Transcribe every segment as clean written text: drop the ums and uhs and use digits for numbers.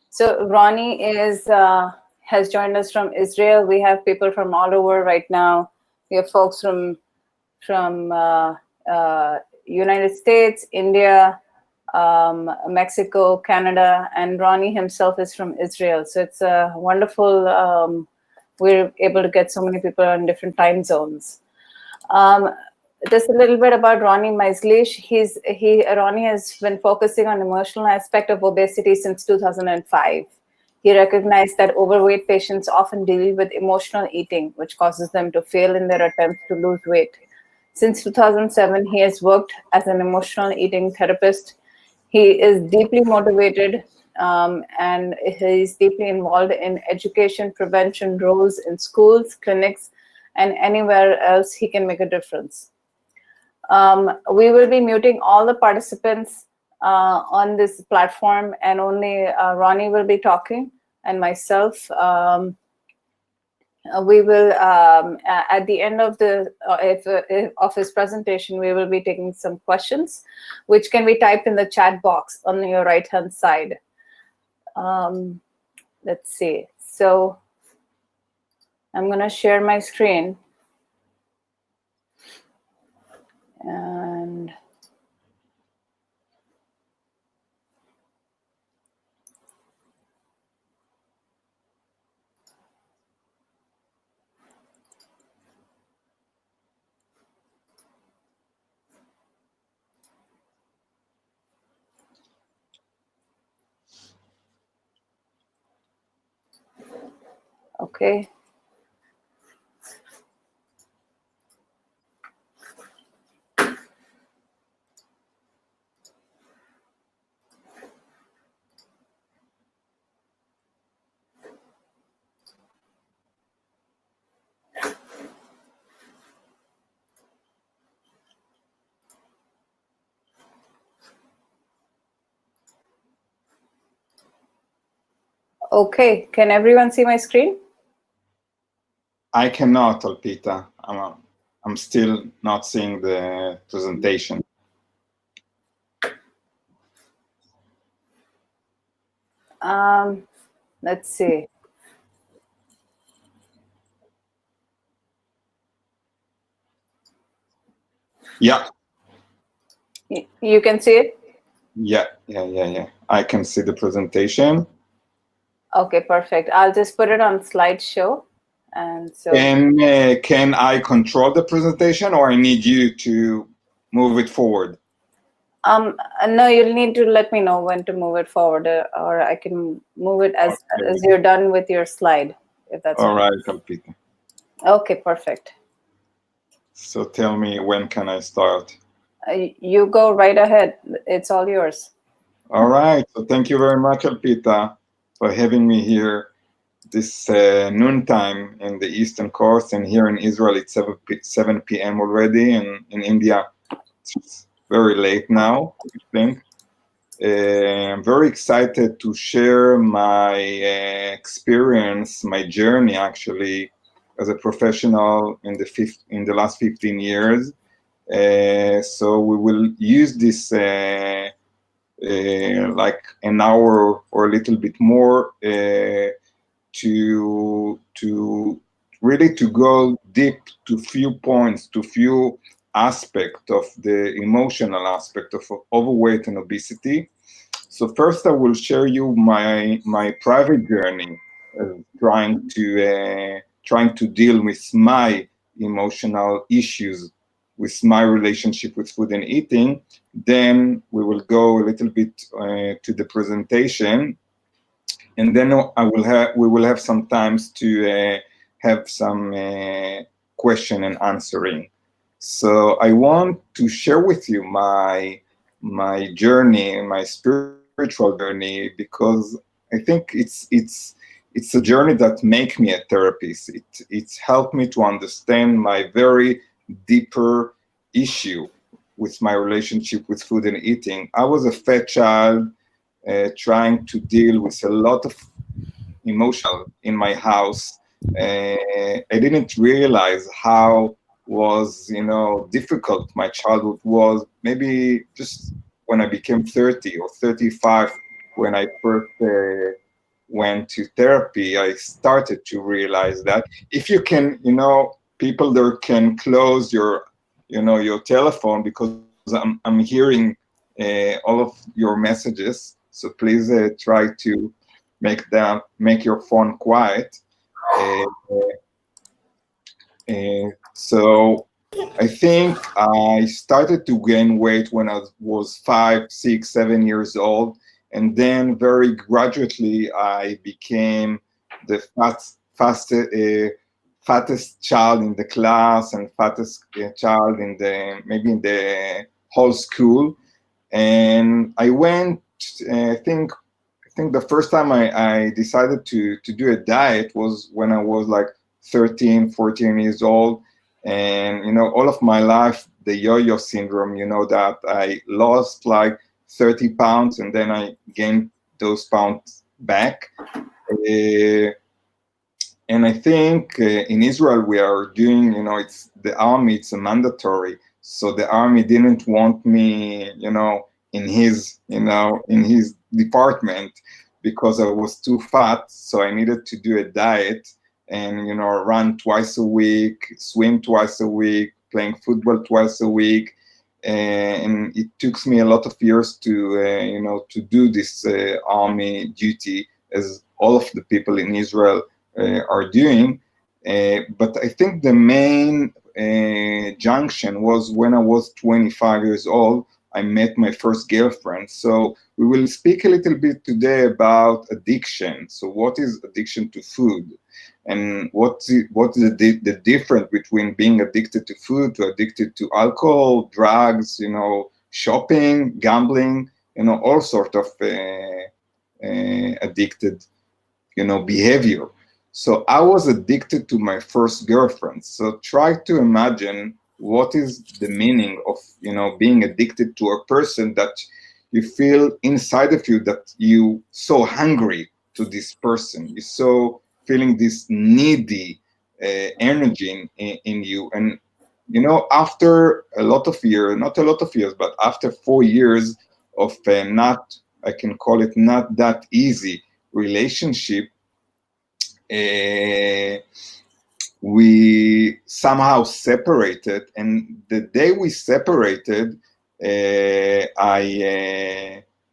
So Roni has joined us from Israel. We have people from all over right now. We have folks from United States, India, Mexico, Canada, and Roni himself is from Israel. So it's a wonderful. We're able to get so many people in different time zones. Just a little bit about Roni Maislish. Roni has been focusing on emotional aspect of obesity since 2005. He recognized that overweight patients often deal with emotional eating, which causes them to fail in their attempts to lose weight. Since 2007, he has worked as an emotional eating therapist. He is deeply motivated and he's deeply involved in education, prevention roles in schools, clinics, and anywhere else he can make a difference. We will be muting all the participants on this platform, and only Roni will be talking, and myself. We will, at the end of of his presentation, we will be taking some questions, which can be typed in the chat box on your right-hand side. Let's see. So I'm going to share my screen. And okay. Okay, can everyone see my screen? I cannot, Alpita. I'm still not seeing the presentation. Let's see. Yeah. You can see it? Yeah. I can see the presentation. Okay, perfect. I'll just put it on slideshow. And so can I control the presentation, or I need you to move it forward? No, you'll need to let me know when to move it forward, or I can move it as you're done with your slide, if that's all right, Alpita. Okay, perfect. So tell me, when can I start? You go right ahead. It's all yours. All right. So thank you very much, Alpita, for having me here this noontime in the Eastern Coast, and here in Israel it's 7 p.m. already, and in India it's very late now, I think. I'm very excited to share my experience, my journey actually, as a professional in the last 15 years. So we will use this like an hour or a little bit more to really to go deep to few points, to few aspect of the emotional aspect of overweight and obesity. So first I will share you my private journey, trying to deal with my emotional issues, with my relationship with food and eating. Then we will go a little bit to the presentation, and then we will have some times to have some question and answering. So I want to share with you my journey, my spiritual journey, because I think it's a journey that make me a therapist. It's helped me to understand my very deeper issue with my relationship with food and eating. I was a fat child trying to deal with a lot of emotional in my house. I didn't realize how was difficult my childhood was. Maybe just when I became 30 or 35, when I first went to therapy, I started to realize that if you can, people there can close your, your telephone, because I'm hearing all of your messages. So please try to make your phone quiet. Uh, so I think I started to gain weight when I was 5, 6, 7 years old, and then very gradually I became the fattest child in the class, and fattest child in the maybe in the whole school. And I went. I think the first time I decided to do a diet was when I was like 13, 14 years old. And, all of my life, the yo-yo syndrome, that I lost like 30 pounds and then I gained those pounds back. Uh, and I think in Israel we are doing, it's the army, it's a mandatory. So the army didn't want me, in his department, because I was too fat. So I needed to do a diet and, run twice a week, swim twice a week, playing football twice a week. And it took me a lot of years to, to do this army duty, as all of the people in Israel are doing. But I think the main junction was when I was 25 years old. I met my first girlfriend. So we will speak a little bit today about addiction. So what is addiction to food? And what's the difference between being addicted to food, to addicted to alcohol, drugs, shopping, gambling, all sort of addicted behavior. So I was addicted to my first girlfriend. So try to imagine what is the meaning of, being addicted to a person that you feel inside of you, that you so hungry to this person. You so feeling this needy energy in you. And, after a lot of years, not a lot of years, but after 4 years of I can call it not that easy relationship, we somehow separated. And the day we separated, now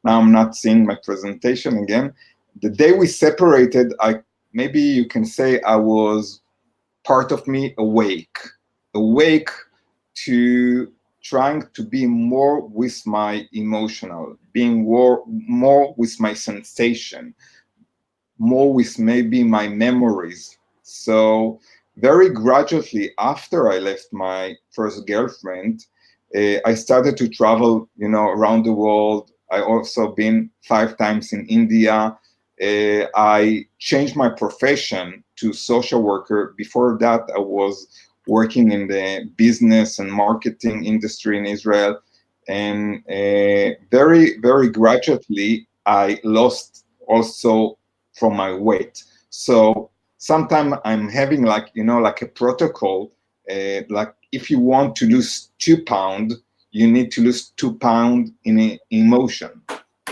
I'm not seeing my presentation again. The day we separated, maybe you can say I was part of me awake to trying to be more with my emotional, being more with my sensation, more with maybe my memories. So very gradually after I left my first girlfriend, I started to travel, around the world. I also been 5 times in India. I changed my profession to social worker. Before that, I was working in the business and marketing industry in Israel. And very, very gradually, I lost also from my weight. So sometimes I'm having like a protocol, like if you want to lose 2 pounds, you need to lose 2 pounds in an emotion,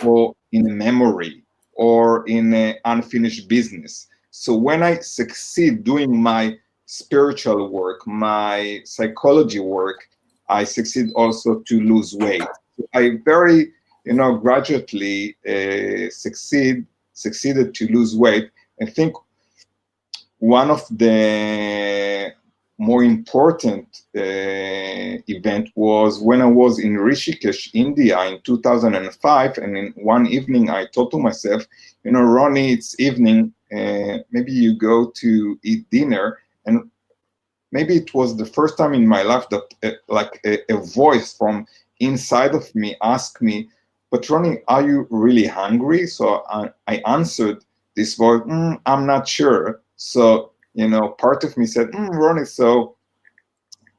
or in a memory, or in an unfinished business. So when I succeed doing my spiritual work, my psychology work, I succeed also to lose weight. I very, gradually succeeded to lose weight. I think one of the more important event was when I was in Rishikesh, India in 2005. And in one evening I thought to myself, Roni, it's evening, maybe you go to eat dinner. And maybe it was the first time in my life that a voice from inside of me asked me, but Ronnie, are you really hungry? So I answered this voice, I'm not sure. So, part of me said, Ronnie, so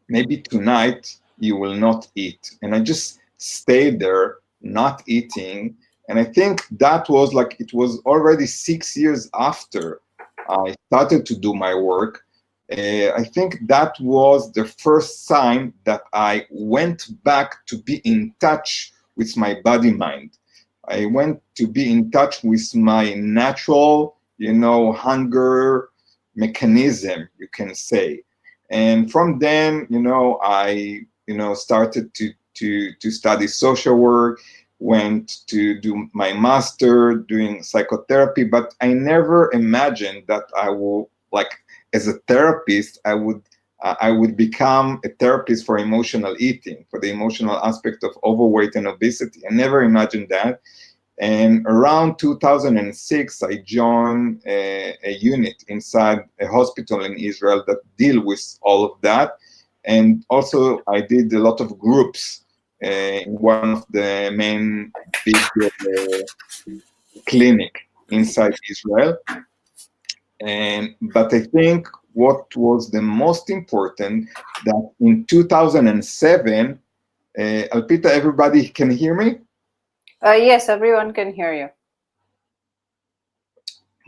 maybe tonight you will not eat. And I just stayed there, not eating. And I think that was it was already 6 years after I started to do my work. I think that was the first sign that I went back to be in touch with my body mind. I went to be in touch with my natural, hunger mechanism, you can say. And from then, I, started to study social work, went to do my master doing psychotherapy, but I never imagined that I will, like, as a therapist, I would become a therapist for emotional eating, for the emotional aspect of overweight and obesity. I never imagined that. And around 2006, I joined a unit inside a hospital in Israel that deal with all of that. And also, I did a lot of groups in one of the main big clinic inside Israel. But I think what was the most important that in 2007, Alpita, everybody can hear me? Yes, everyone can hear you.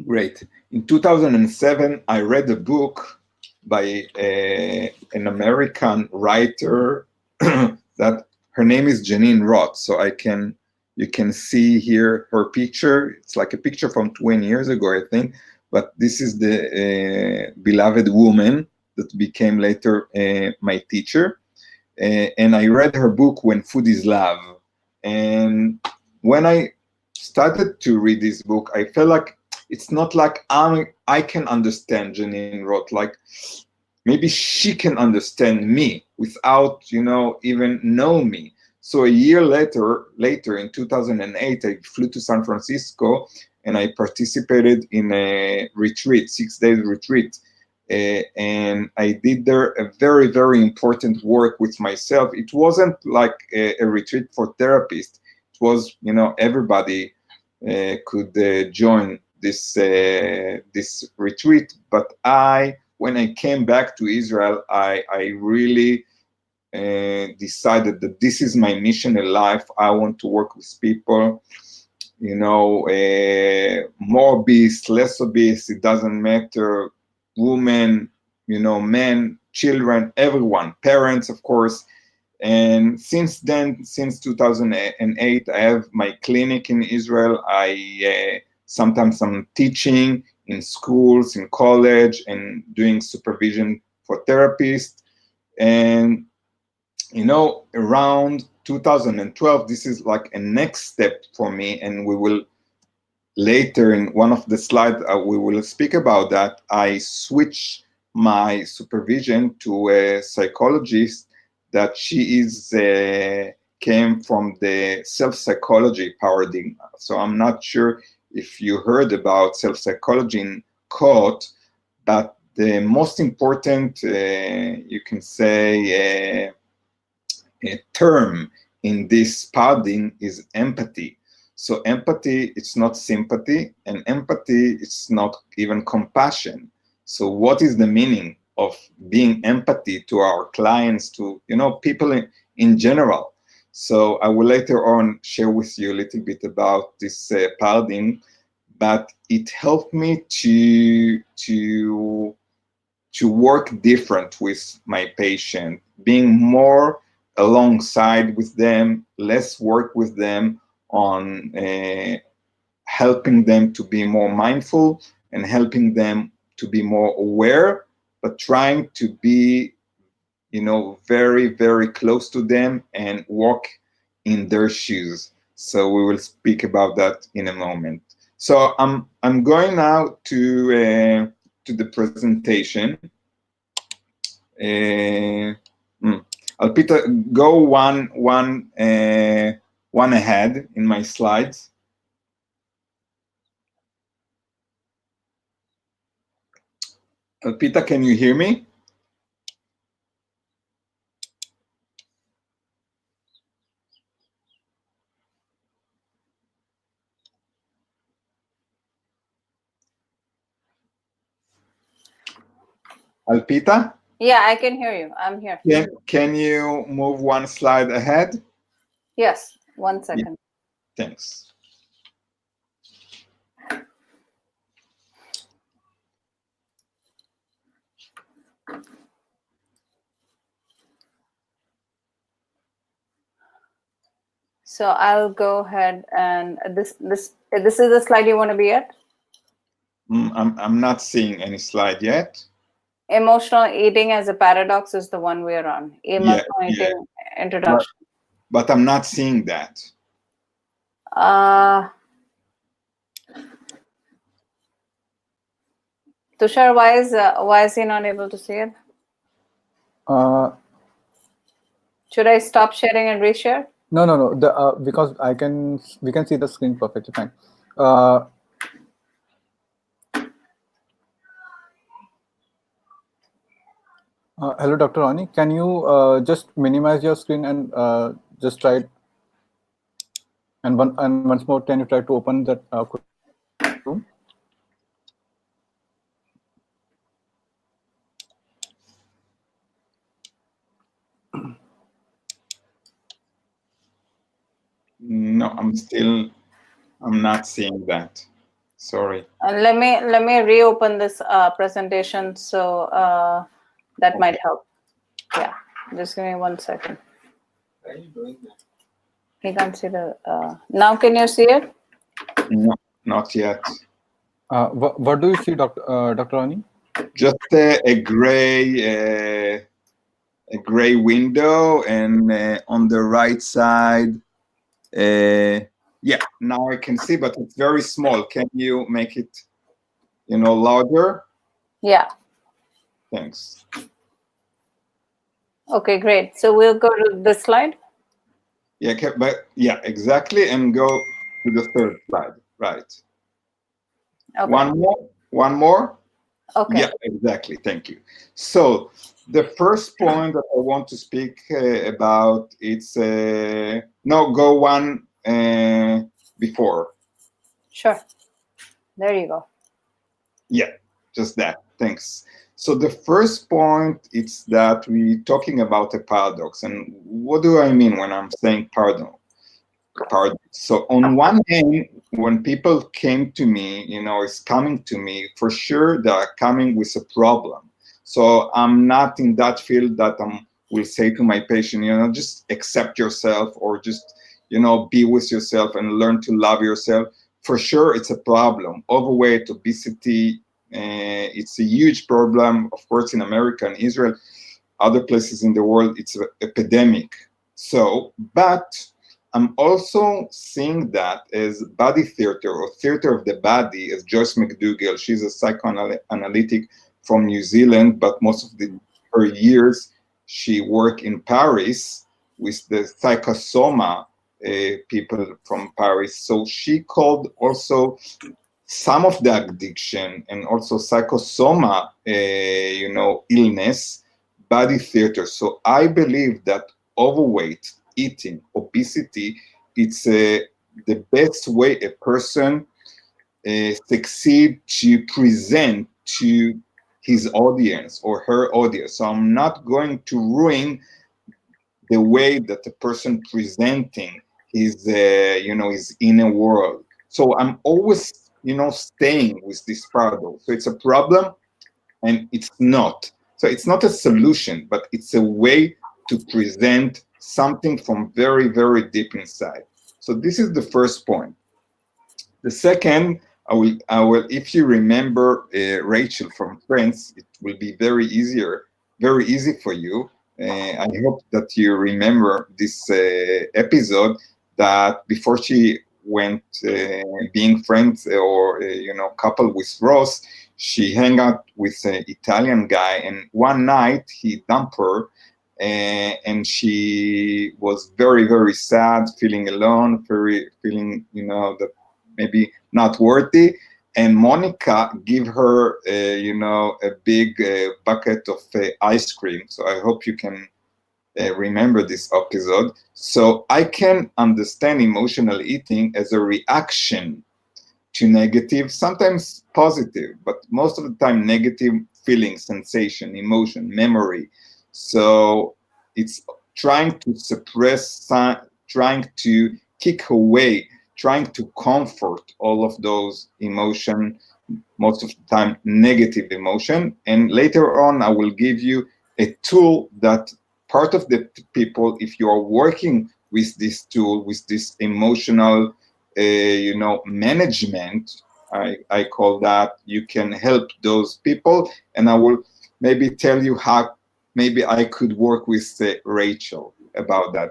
Great. In 2007, I read a book by an American writer that her name is Janine Roth. So you can see here her picture. It's like a picture from 20 years ago, I think. But this is the beloved woman that became later my teacher. And I read her book, When Food is Love. And when I started to read this book, I felt like it's not like I can understand Janine Roth. Like maybe she can understand me without, even know me. So a year later in 2008, I flew to San Francisco and I participated in a retreat, 6 days retreat. And I did there a very, very important work with myself. It wasn't like a retreat for therapists. It was, everybody could join this retreat. But when I came back to Israel, I really decided that this is my mission in life. I want to work with people, more obese, less obese, it doesn't matter, women, men, children, everyone, parents, of course. And since then, since 2008, I have my clinic in Israel. Sometimes I'm teaching in schools, in college, and doing supervision for therapists. And around 2012, this is like a next step for me, and we will later in one of the slides we will speak about that. I switch my supervision to a psychologist that she is came from the self-psychology paradigm. So I'm not sure if you heard about self-psychology in court, but the most important, you can say, a term in this paradigm is empathy. So empathy, it's not sympathy, and empathy, it's not even compassion. So what is the meaning of being empathy to our clients, to people in general? So I will later on share with you a little bit about this paradigm, but it helped me to work different with my patient, being more alongside with them, less work with them on helping them to be more mindful and helping them to be more aware, but trying to be, very, very close to them and walk in their shoes. So we will speak about that in a moment. So I'm going now to the presentation. Alpita, go one ahead in my slides. Alpita, can you hear me? Alpita? Yeah, I can hear you. I'm here. Can you move one slide ahead? Yes, 1 second. Yeah. Thanks. So I'll go ahead and this is the slide you want to be at? I'm not seeing any slide yet. Emotional eating as a paradox is the one we're on. Emotional Yeah. eating introduction. But I'm not seeing that. Tushar, why is he not able to see it? Should I stop sharing and reshare? No. Because we can see the screen perfectly fine. Hello, Dr. Roni. Can you just minimize your screen and just try it? And once more, can you try to open that Chrome? No, I'm not seeing that. Sorry. Let me reopen this presentation, so that might help. Yeah, just give me 1 second. Why are you doing that? He can't see the. Now, can you see it? No, not yet. What do you see, Dr. Roni? Just a gray window, and on the right side, yeah, now I can see, but it's very small. Can you make it, larger? Yeah. Thanks. Okay, great. So we'll go to this slide. Yeah, but yeah, exactly, and go to the third slide. Right. Okay. One more. Okay. Yeah, exactly. Thank you. So the first point that I want to speak about, it's no, go one before. Sure. There you go. Yeah, just that. Thanks. So the first point is that we're talking about a paradox. And what do I mean when I'm saying paradox? So on one hand, when people came to me, is coming to me, for sure they're coming with a problem. So I'm not in that field that I will say to my patient, just accept yourself, or just, be with yourself and learn to love yourself. For sure, it's a problem. Overweight, obesity, it's a huge problem. Of course, in America and Israel, other places in the world, it's an epidemic. So, but I'm also seeing that as body theater, or theater of the body, as Joyce McDougall. She's a psychoanalytic from New Zealand, but most of her years she worked in Paris with the psychosoma people from Paris. So she called also some of the addiction and also psychosoma, illness, body theater. So I believe that overweight, eating, obesity, it's the best way a person succeed to present to his audience or her audience. So I'm not going to ruin the way that the person presenting his, his inner world. So I'm always, staying with this paradox. So it's a problem, and it's not. So it's not a solution, but it's a way to present something from very, very deep inside. So this is the first point. The second, I will. If you remember Rachel from Friends, it will be very easy for you. I hope that you remember this episode, that before she went being friends, or couple with Ross, she hung out with an Italian guy, and one night he dumped her, and she was very, very sad, feeling alone, feeling that maybe not worthy. And Monica give her, a big bucket of ice cream. So I hope you can remember this episode. So I can understand emotional eating as a reaction to negative, sometimes positive, but most of the time negative feeling, sensation, emotion, memory. So it's trying to suppress, trying to kick away, trying to comfort all of those emotion, most of the time negative emotion. And later on, I will give you a tool that part of the people, if you are working with this tool, with this emotional, management. I call that. You can help those people, and I will maybe tell you how maybe I could work with Rachel about that.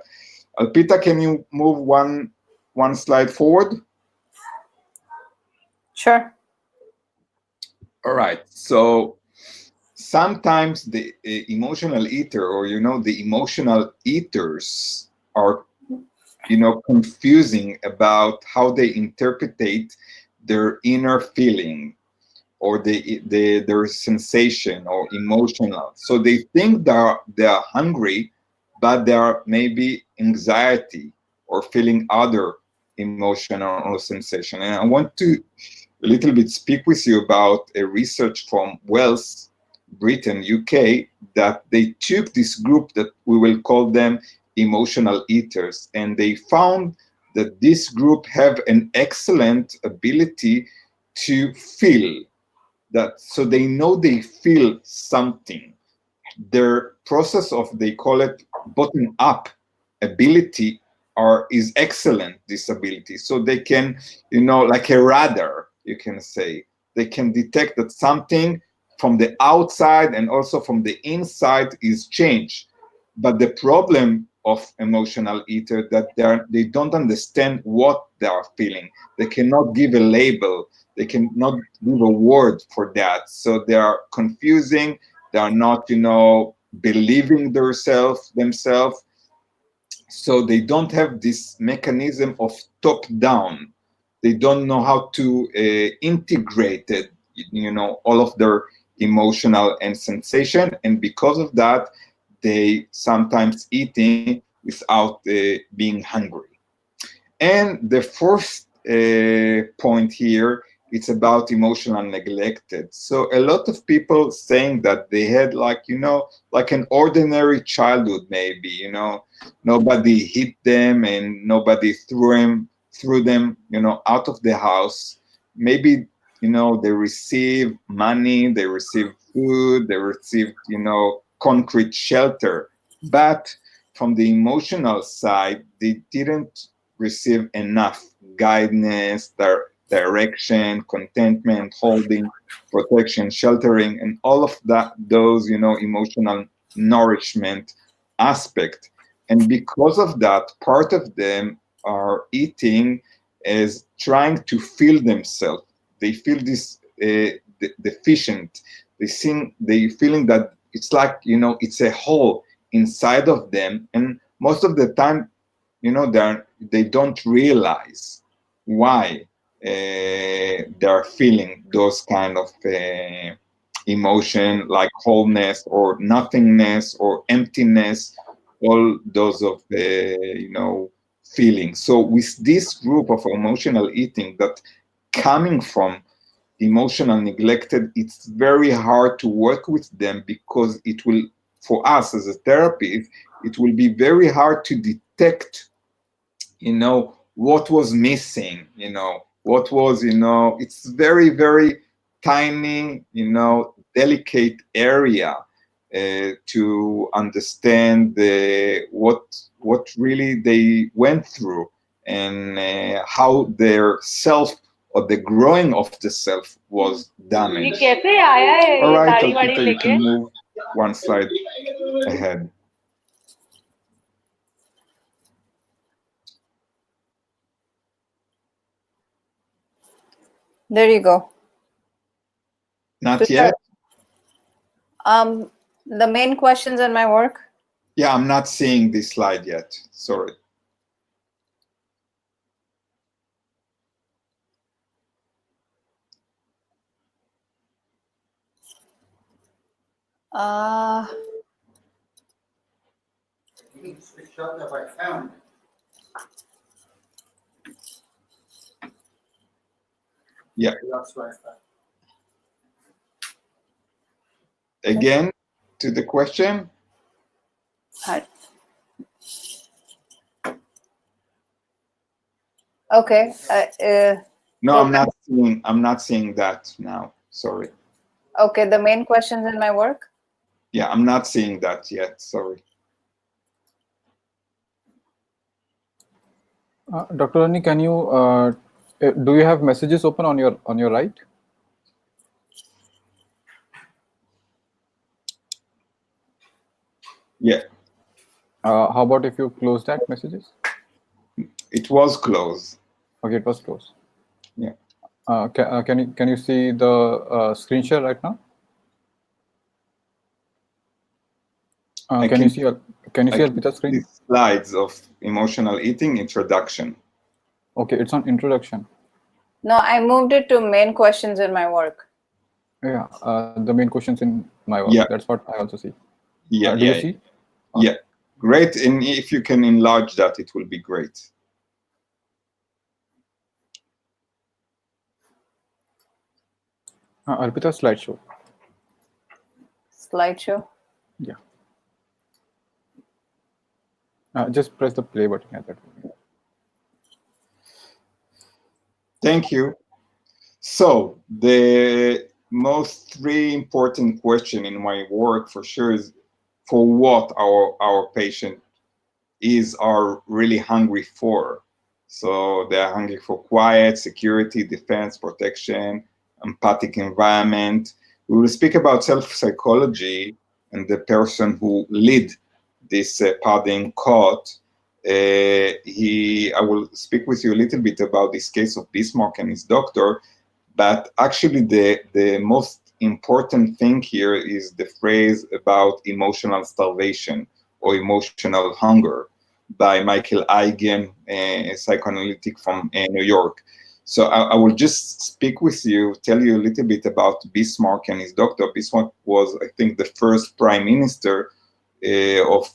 Alpita, can you move one slide forward? Sure. All right. So sometimes the emotional eater, or the emotional eaters, are confusing about how they interpret their inner feeling, or their sensation or emotional. So they think they're hungry, but they are maybe anxiety or feeling other emotional or sensation. And I want to a little bit speak with you about a research from Wales, Britain, UK, that they took this group that we will call them emotional eaters, and they found that this group have an excellent ability to feel that. So they know they feel something. Their process of, they call it bottom up ability, is excellent, this ability. So they can, like a radar, you can say, they can detect that something from the outside and also from the inside is changed. But the problem of emotional eater, that they don't understand what they are feeling. They cannot give a label. They cannot give a word for that. So they are confusing. They are not, believing themselves. So they don't have this mechanism of top down. They don't know how to integrate it, all of their emotional and sensation. And because of that, they sometimes eating without being hungry. And the first point here, it's about emotional neglected. So a lot of people saying that they had like an ordinary childhood, maybe, nobody hit them and nobody threw them, out of the house. Maybe, they receive money, they receive food, they received, concrete shelter. But from the emotional side, they didn't receive enough guidance, direction, contentment, holding, protection, sheltering, and all of those, emotional nourishment aspect. And because of that, part of them are eating as trying to feel themselves. They feel this deficient. They feeling that it's like, it's a hole inside of them, and most of the time, they don't realize why they're feeling those kind of emotion, like wholeness or nothingness or emptiness, all those of feelings. So with this group of emotional eating that coming from emotional neglected, it's very hard to work with them, because it will, for us as a therapist, it will be very hard to detect, what was missing, what was, it's very, very tiny, delicate area to understand what really they went through, and how their self, or the growing of the self, was damaged. All right, Alpita, you can move one slide ahead. There you go. Not yet? The main questions in my work. Yeah, I'm not seeing this slide yet. Sorry. Yeah. Again, to the question. Okay. No, I'm not seeing that now. Sorry. Okay, the main questions in my work. Yeah, I'm not seeing that yet. Sorry. Dr. Roni, can you do you have messages open on your right? Yeah, How about if you close that messages? it was closed. Okay, it was closed. Yeah. Can you see the screen share right now? Can you see Alpita's screen? The slides of emotional eating introduction. Okay, it's on introduction. No, I moved it to main questions in my work. Yeah, the main questions in my work. Yeah. That's what I also see. Yeah, Do you see? Yeah, great. And if you can enlarge that, it will be great. Alpita slideshow. Slideshow. Yeah. Just press the play button at that point. Thank you. So the most three important question in my work for sure is for what our patient are really hungry for. So they're hungry for quiet, security, defense, protection, empathic environment. We will speak about self-psychology and the person who lead this paradigm caught. I will speak with you a little bit about this case of Bismarck and his doctor, but actually the most important thing here is the phrase about emotional starvation or emotional hunger by Michael Eigen, a psychoanalytic from New York. So I will just speak with you, tell you a little bit about Bismarck and his doctor. Bismarck was, I think, the first prime minister of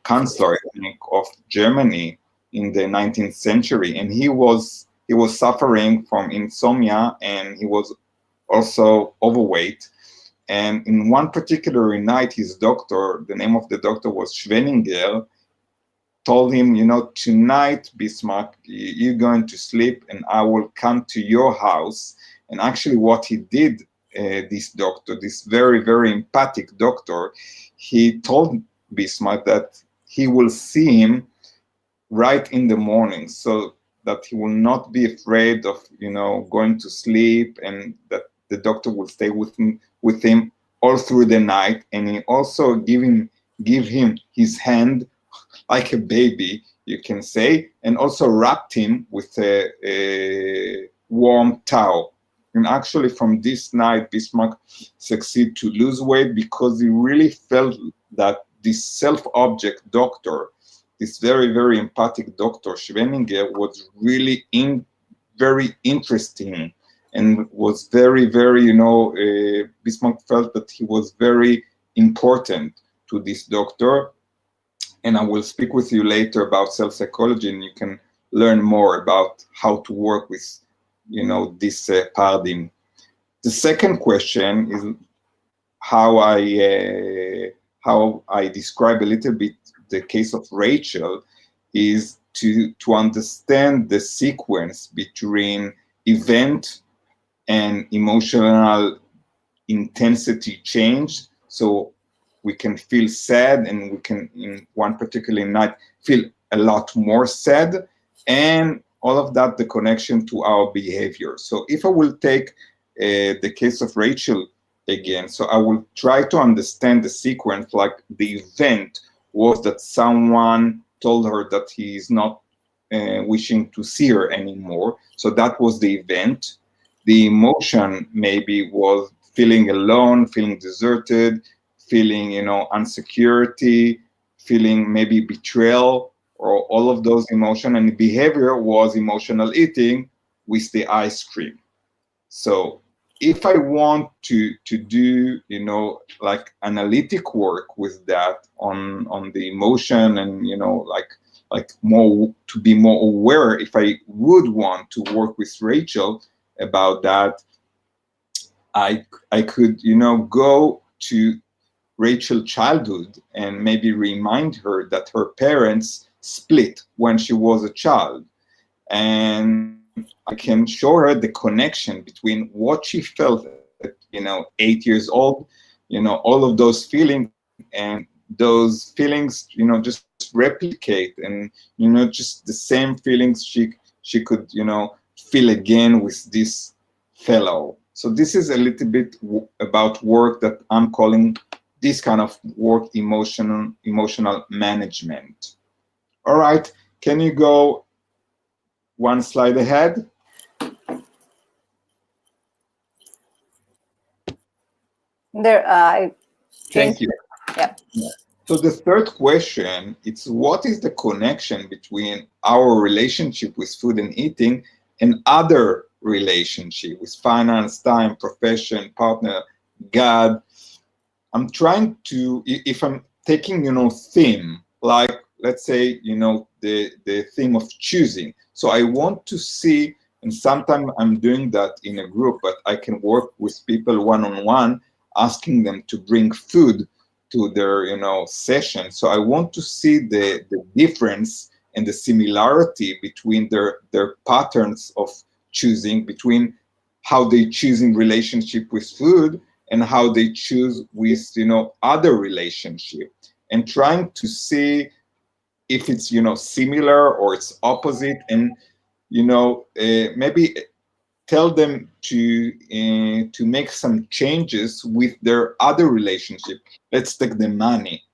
Chancellor, I think, of Germany in the 19th century, and he was suffering from insomnia, and he was also overweight. And in one particular night, his doctor, the name of the doctor was Schwenninger, told him, tonight, Bismarck, you're going to sleep and I will come to your house. And actually what he did, this doctor, this very, very empathic doctor, he told Bismarck that he will see him right in the morning, so that he will not be afraid of, going to sleep, and that the doctor will stay with him all through the night. And he also give him his hand like a baby, you can say, and also wrapped him with a warm towel. And actually from this night, Bismarck succeeded to lose weight because he really felt that this self-object doctor, this very, very empathic doctor, Schwenninger, was really very interesting and was very, very, Bismarck felt that he was very important to this doctor. And I will speak with you later about self-psychology, and you can learn more about how to work with, this paradigm. The second question is how I describe a little bit the case of Rachel, is to understand the sequence between event and emotional intensity change. So we can feel sad, and we can, in one particular night, feel a lot more sad, and all of that, the connection to our behavior. So if I will take the case of Rachel again, so I will try to understand the sequence. Like, the event was that someone told her that he is not wishing to see her anymore. So that was the event. The emotion maybe was feeling alone, feeling deserted, feeling, insecurity, feeling maybe betrayal, or all of those emotions. And the behavior was emotional eating with the ice cream. So if I want to do, like analytic work with that on the emotion, and, like more to be more aware, if I would want to work with Rachel about that, I could, go to Rachel's childhood and maybe remind her that her parents split when she was a child. And I can show her the connection between what she felt at, 8 years old, all of those feelings, and the those feelings, just replicate, and just the same feelings she could feel again with this fellow. So this is a little bit about work that I'm calling this kind of work, emotional management. All right, can you go one slide ahead? There, I Thank changed you. it. Yeah. So the third question is, what is the connection between our relationship with food and eating and other relationship with finance, time, profession, partner, God? I'm trying to, if I'm taking, theme, like let's say, the theme of choosing. So I want to see, and sometimes I'm doing that in a group, but I can work with people one-on-one, asking them to bring food to their, session. So I want to see the difference and the similarity between their patterns of choosing, between how they choose in relationship with food and how they choose with other relationship, and trying to see if it's similar or it's opposite, and maybe tell them to make some changes with their other relationship. Let's take the money.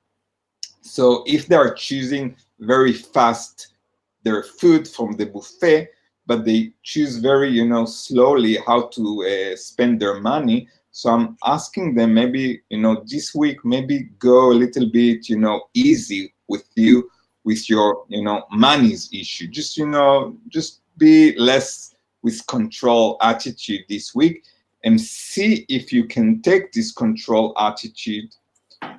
So if they are choosing very fast their food from the buffet, but they choose very slowly how to spend their money. So I'm asking them, maybe this week, maybe go a little bit easy with you with your money's issue. Just be less with control attitude this week, and see if you can take this control attitude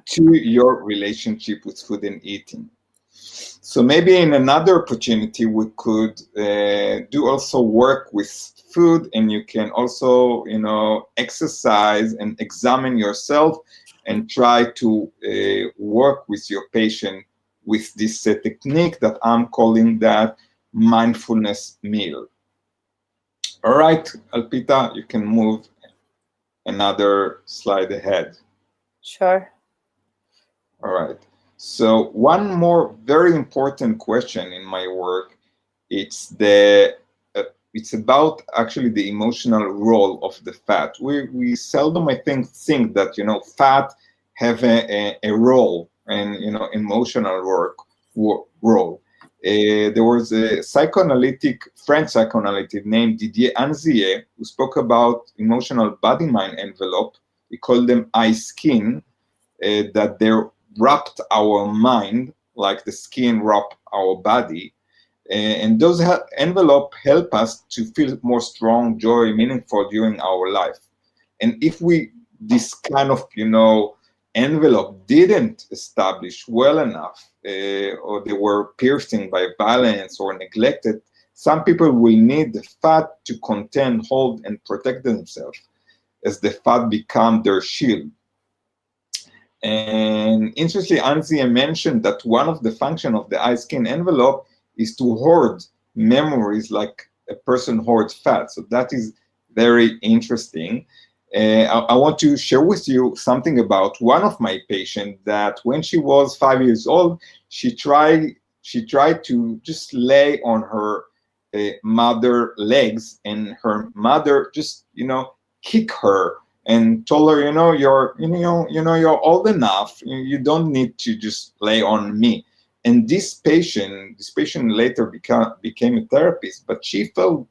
to your relationship with food and eating. So maybe in another opportunity, we could do also work with food, and you can also, exercise and examine yourself and try to work with your patient with this technique that I'm calling that mindfulness meal. All right, Alpita, you can move another slide ahead. Sure. All right. So one more very important question in my work, it's it's about actually the emotional role of the fat. We seldom, I think that fat have a role, and emotional role. There was a French psychoanalytic named Didier Anzier, who spoke about emotional body-mind envelope. He called them eye skin, that they're wrapped our mind like the skin wrap our body, and those envelope help us to feel more strong, joy, meaningful during our life. And if this kind of envelope didn't establish well enough, or they were piercing by violence or neglected, some people will need the fat to contain, hold, and protect themselves, as the fat become their shield. And interestingly, Anzia mentioned that one of the functions of the eye skin envelope is to hoard memories like a person hoards fat. So that is very interesting. I want to share with you something about one of my patients, that when she was 5 years old, she tried to just lay on her mother legs, and her mother just kick her and told her, you're old enough. You don't need to just lay on me. And this patient later became a therapist, but she felt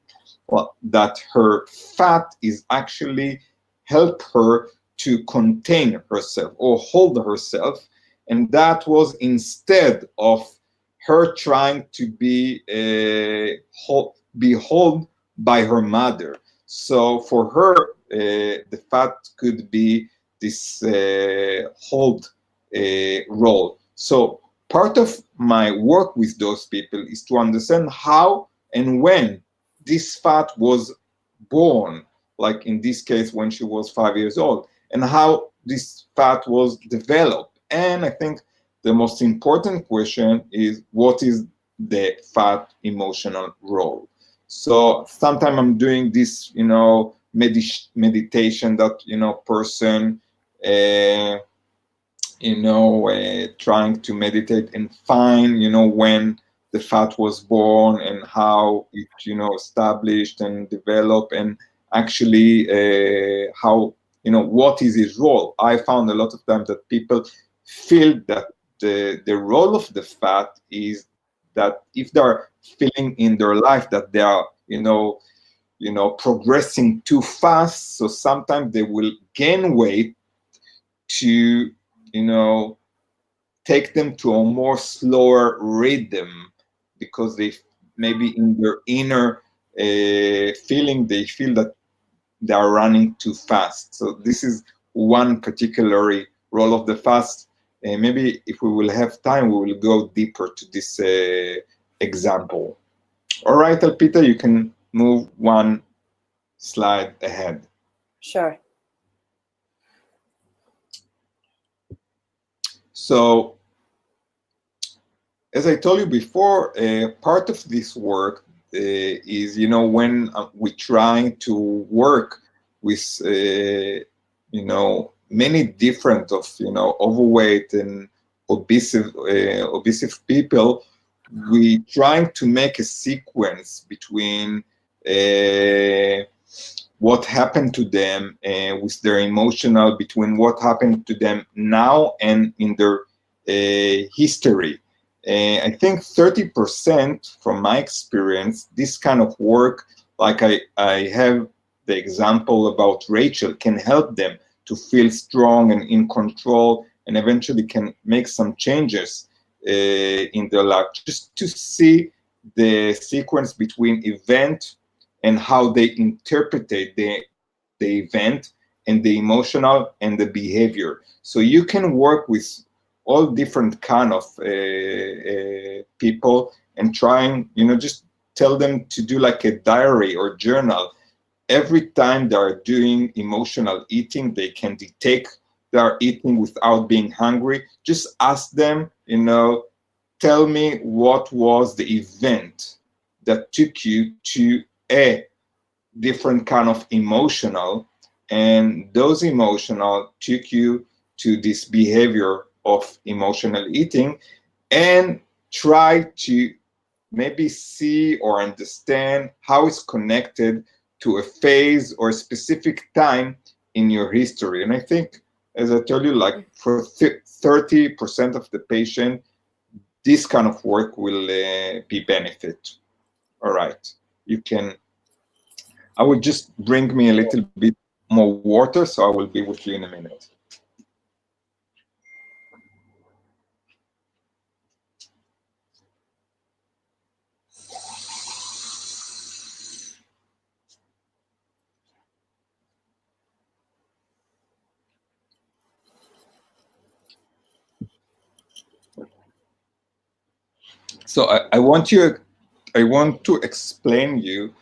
that her fat is actually help her to contain herself or hold herself, and that was instead of her trying to be held by her mother. So for her, the fat could be this hold role. So part of my work with those people is to understand how and when this fat was born, like in this case when she was 5 years old, and how this fat was developed. And I think the most important question is, what is the fat emotional role? So sometimes I'm doing this, meditation that person trying to meditate and find, when the fat was born and how it, established and developed, and actually how, what is its role. I found a lot of times that people feel that the role of the fat is that if they're feeling in their life that they are, progressing too fast, so sometimes they will gain weight to, take them to a more slower rhythm, because they maybe in their inner feeling, they feel that they are running too fast. So this is one particular role of the fast. Maybe if we will have time, we will go deeper to this example. All right, Alpita, you can move one slide ahead. Sure. So, as I told you before, part of this work is, when we try to work with, many different of, overweight and obese people, we trying to make a sequence between what happened to them with their emotional, between what happened to them now and in their history. I think 30% from my experience, this kind of work, like I have the example about Rachel, can help them to feel strong and in control, and eventually can make some changes in their life, just to see the sequence between event and how they interpreted the event, and the emotional and the behavior. So you can work with all different kind of people, and trying, just tell them to do like a diary or journal. Every time they are doing emotional eating, they can detect they are eating without being hungry. Just ask them, tell me what was the event that took you to a different kind of emotional, and those emotional took you to this behavior of emotional eating, and try to maybe see or understand how it's connected to a phase or a specific time in your history. And I think, as I told you, like for 30% of the patient, this kind of work will be benefit. All right, you can. I will just bring me a little bit more water, so I will be with you in a minute. So I want to explain you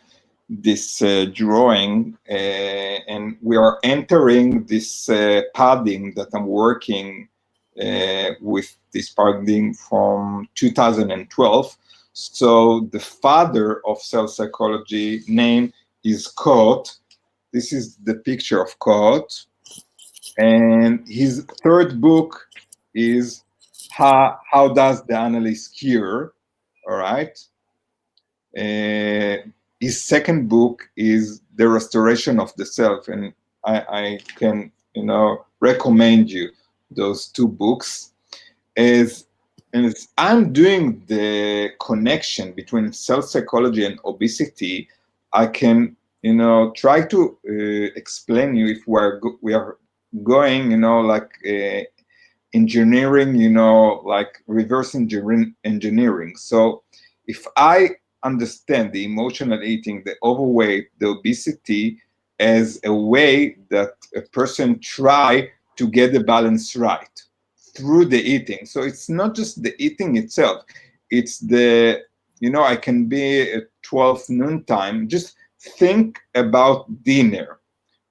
this drawing, and we are entering this paradigm that I'm working with, this paradigm from 2012. So the father of cell psychology name is Kurt. This is the picture of Kurt, and his third book is How Does the Analyst Cure? All right. His second book is The Restoration of the Self, and I can, recommend you those two books. As I'm doing the connection between self psychology and obesity, I can, try to explain you if we are going, like engineering, like reverse engineering. So if I understand the emotional eating, the overweight, the obesity as a way that a person try to get the balance right through the eating. So it's not just the eating itself, it's the, I can be at 12 noon time, just think about dinner,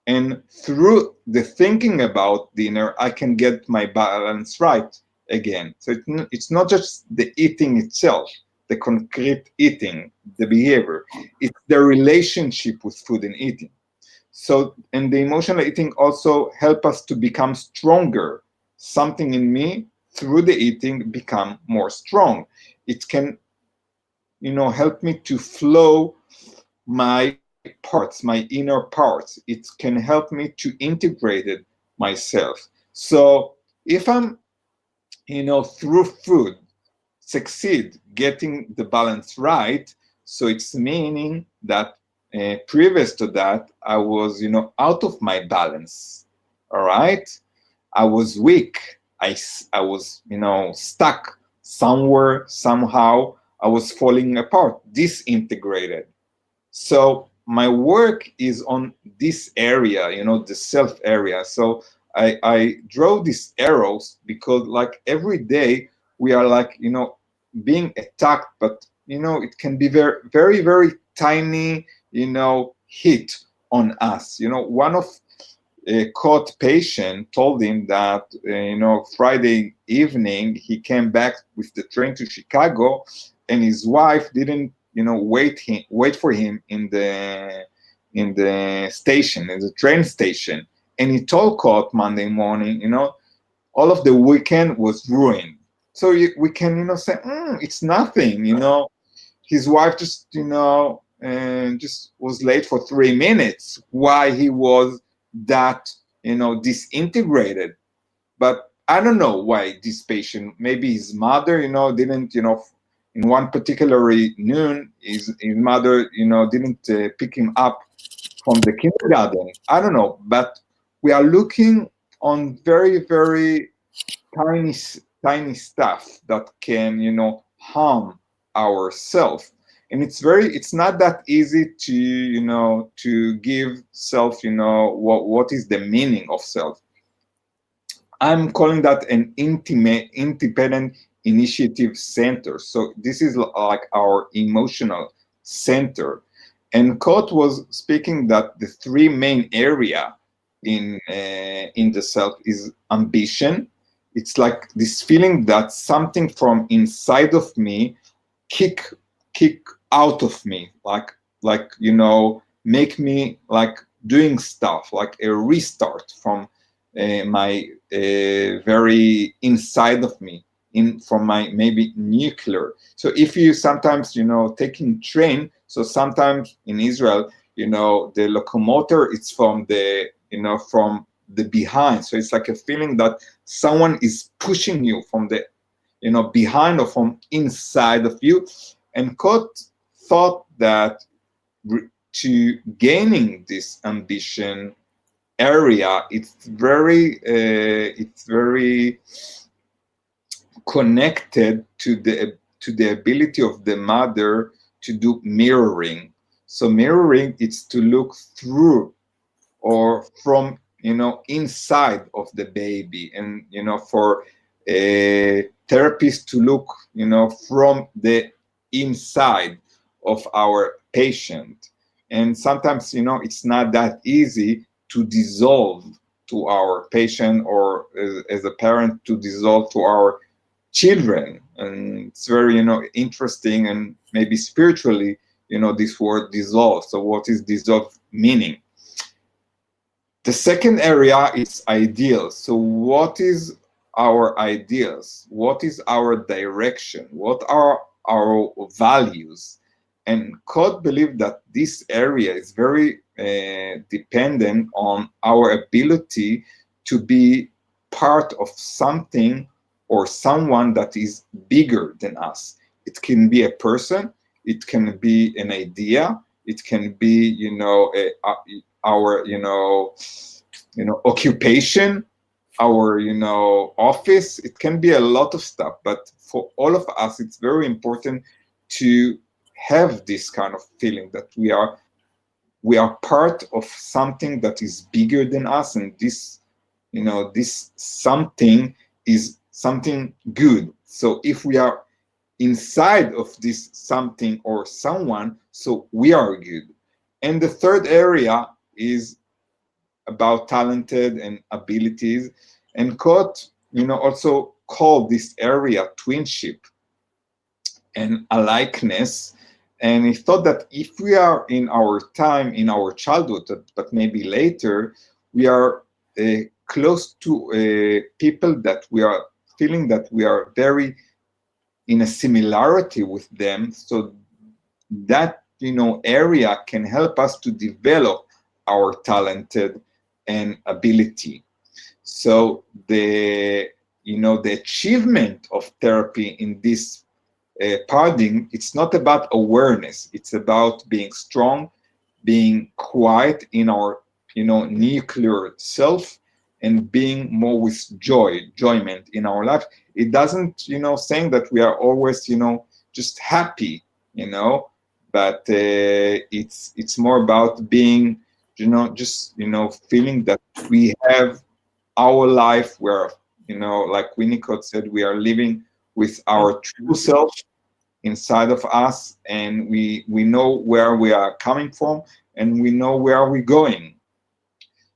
and through the thinking about dinner, I can get my balance right again. So it's not just the eating itself, the concrete eating, the behavior. It's the relationship with food and eating. So, and the emotional eating also help us to become stronger something in me through the eating become more strong. It can, help me to flow my parts, my inner parts. It can help me to integrate it myself. So if I'm, through food, succeed getting the balance right, so it's meaning that previous to that, I was, out of my balance. All right. I was weak. I was, stuck somewhere, somehow. I was falling apart, disintegrated. So my work is on this area, the self area. So I draw these arrows because like every day we are like, being attacked, but it can be very, very, very tiny, hit on us. One of a caught patient told him that Friday evening he came back with the train to Chicago, and his wife didn't wait for him in the station, in the train station. And he told Caught Monday morning, all of the weekend was ruined. So we can say it's nothing. His wife just and just was late for 3 minutes. Why he was that disintegrated? But I don't know why this patient, maybe his mother didn't in one particular noon his mother didn't pick him up from the kindergarten. I don't know, but we are looking on very, very tiny tiny stuff that can harm ourselves. And it's not that easy to give self what is the meaning of self. I'm calling that an intimate independent initiative center. So this is like our emotional center. And Kurt was speaking that the three main area in the self is ambition. It's like this feeling that something from inside of me kick out of me, like make me like doing stuff, like a restart from my very inside of me, from my maybe nuclear. So if you sometimes taking train, so sometimes in Israel the locomotor, it's from the from the behind. So it's like a feeling that someone is pushing you from the behind or from inside of you. And Kot thought that to gaining this ambition area, it's very connected to the ability of the mother to do mirroring. So mirroring, it's to look through or from inside of the baby, and for a therapist to look from the inside of our patient. And sometimes it's not that easy to dissolve to our patient, or as a parent to dissolve to our children. And it's very interesting, and maybe spiritually this word dissolve. So what is dissolve meaning? The second area is ideals. So what is our ideals? What is our direction? What are our values? And Code believed that this area is very dependent on our ability to be part of something or someone that is bigger than us. It can be a person, it can be an idea, it can be our occupation, our office. It can be a lot of stuff, but for all of us it's very important to have this kind of feeling that we are part of something that is bigger than us, and this this something is something good. So if we are inside of this something or someone, so we are good. And the third area is about talented and abilities. And Kot, also called this area twinship and alikeness. And he thought that if we are in our time, in our childhood, but maybe later, we are close to people that we are feeling that we are very in a similarity with them, so that area can help us to develop our talented and ability. So the achievement of therapy in this paradigm, it's not about awareness, it's about being strong, being quiet in our nuclear self, and being more with enjoyment in our life. It doesn't saying that we are always just happy, but it's more about being just feeling that we have our life where like Winnicott said, we are living with our true self inside of us, and we know where we are coming from, and we know where we're going.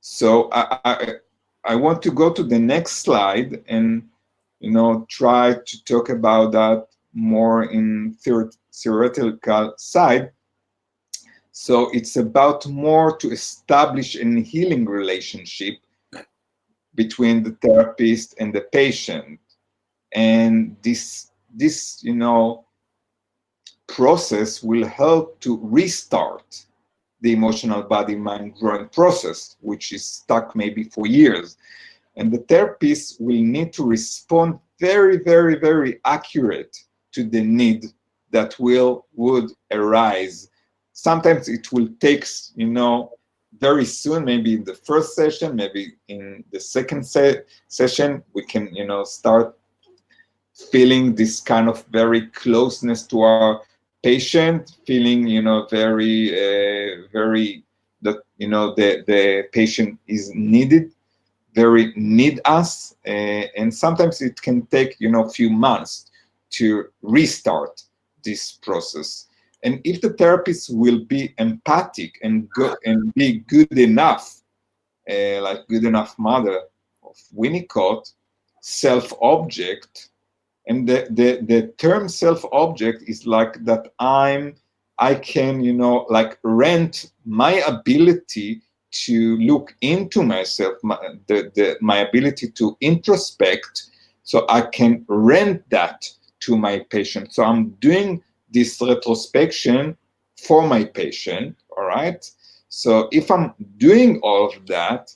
So I want to go to the next slide and try to talk about that more in theoretical side. So it's about more to establish a healing relationship between the therapist and the patient, and this process will help to restart the emotional body mind growing process, which is stuck maybe for years. And the therapist will need to respond very, very, very accurate to the need that would arise. Sometimes it will take, very soon, maybe in the first session, maybe in the second session, we can, start feeling this kind of very closeness to our patient, feeling, very that, the patient is needed, very need us, and sometimes it can take a few months to restart this process. And if the therapist will be empathic and be good enough, like Good Enough Mother of Winnicott, self-object, and the term self-object is like that I can like rent my ability to look into myself, my ability to introspect, so I can rent that to my patient. So I'm doing this retrospection for my patient, all right? So if I'm doing all of that,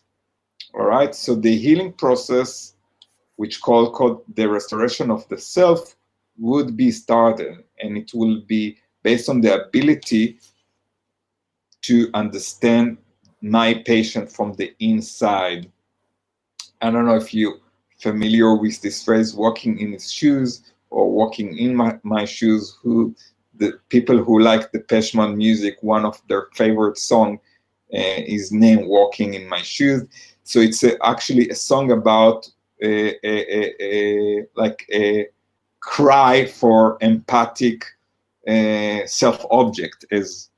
all right, so the healing process, which called the restoration of the self, would be started, and it will be based on the ability to understand my patient from the inside. I don't know if you're familiar with this phrase, walking in his shoes, or walking in my shoes. The people who like the Depeche Mode music, one of their favorite song is named Walking in My Shoes. So it's actually a song about like a cry for empathic self-object, as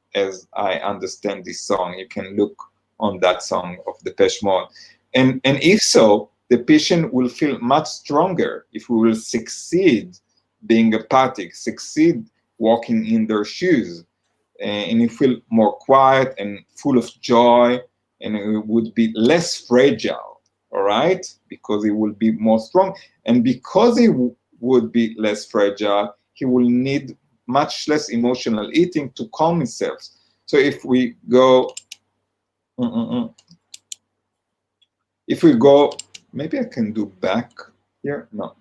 I understand this song. You can look on that song of Depeche Mode. And if so, the patient will feel much stronger if we will succeed being empathic, succeed walking in their shoes, and you feel more quiet and full of joy, and it would be less fragile, all right? Because he will be more strong, and because he would be less fragile, he will need much less emotional eating to calm himself. So if we go, maybe I can do back here, no.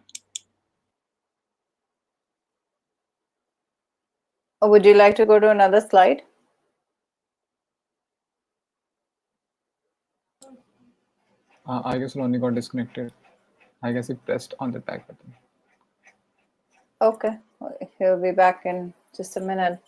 Or would you like to go to another slide? I guess Roni got disconnected. I guess he pressed on the back button. Okay, he'll be back in just a minute.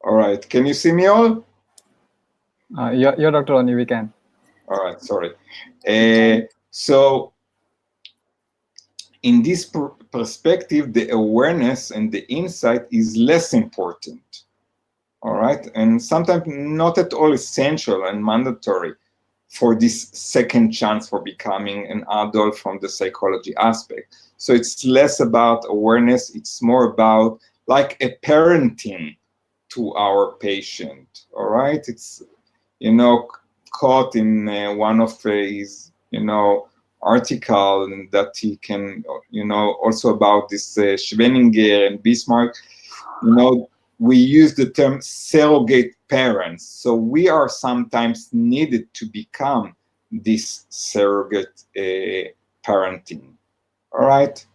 All right, can you see me all? Yeah, Dr. Roni, we can. All right, sorry. So in this perspective, the awareness and the insight is less important. All right, and sometimes not at all essential and mandatory for this second chance for becoming an adult from the psychology aspect. So it's less about awareness, it's more about like a parenting to our patient. All right, it's, you know, caught in one of his, you know, article that he can, you know, also about this Schwenninger and Bismarck, you know, we use the term surrogate parents. So we are sometimes needed to become this surrogate parenting. All right.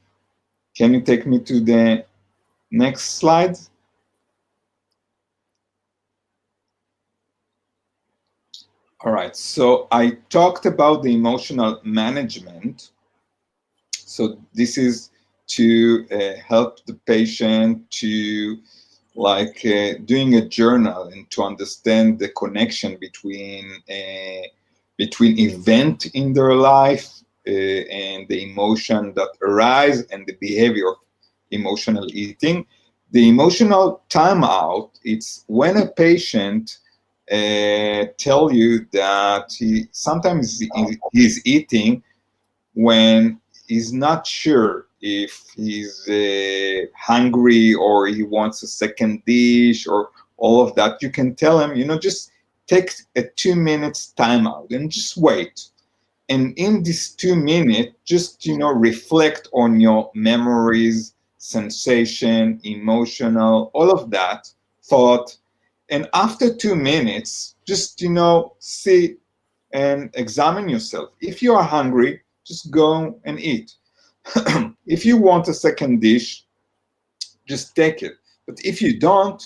Can you take me to the next slide? All right. So I talked about the emotional management. So this is to help the patient to doing a journal and to understand the connection between event in their life and the emotion that arise and the behavior of emotional eating. The emotional timeout, it's when a patient tell you that he's eating when he's not sure if he's hungry or he wants a second dish or all of that. You can tell him, you know, just take a 2 minutes timeout and just wait. And in this 2 minutes, just, you know, reflect on your memories, sensation, emotional, all of that thought. And after 2 minutes, just, you know, see and examine yourself. If you are hungry, just go and eat. If you want a second dish, just take it. But if you don't,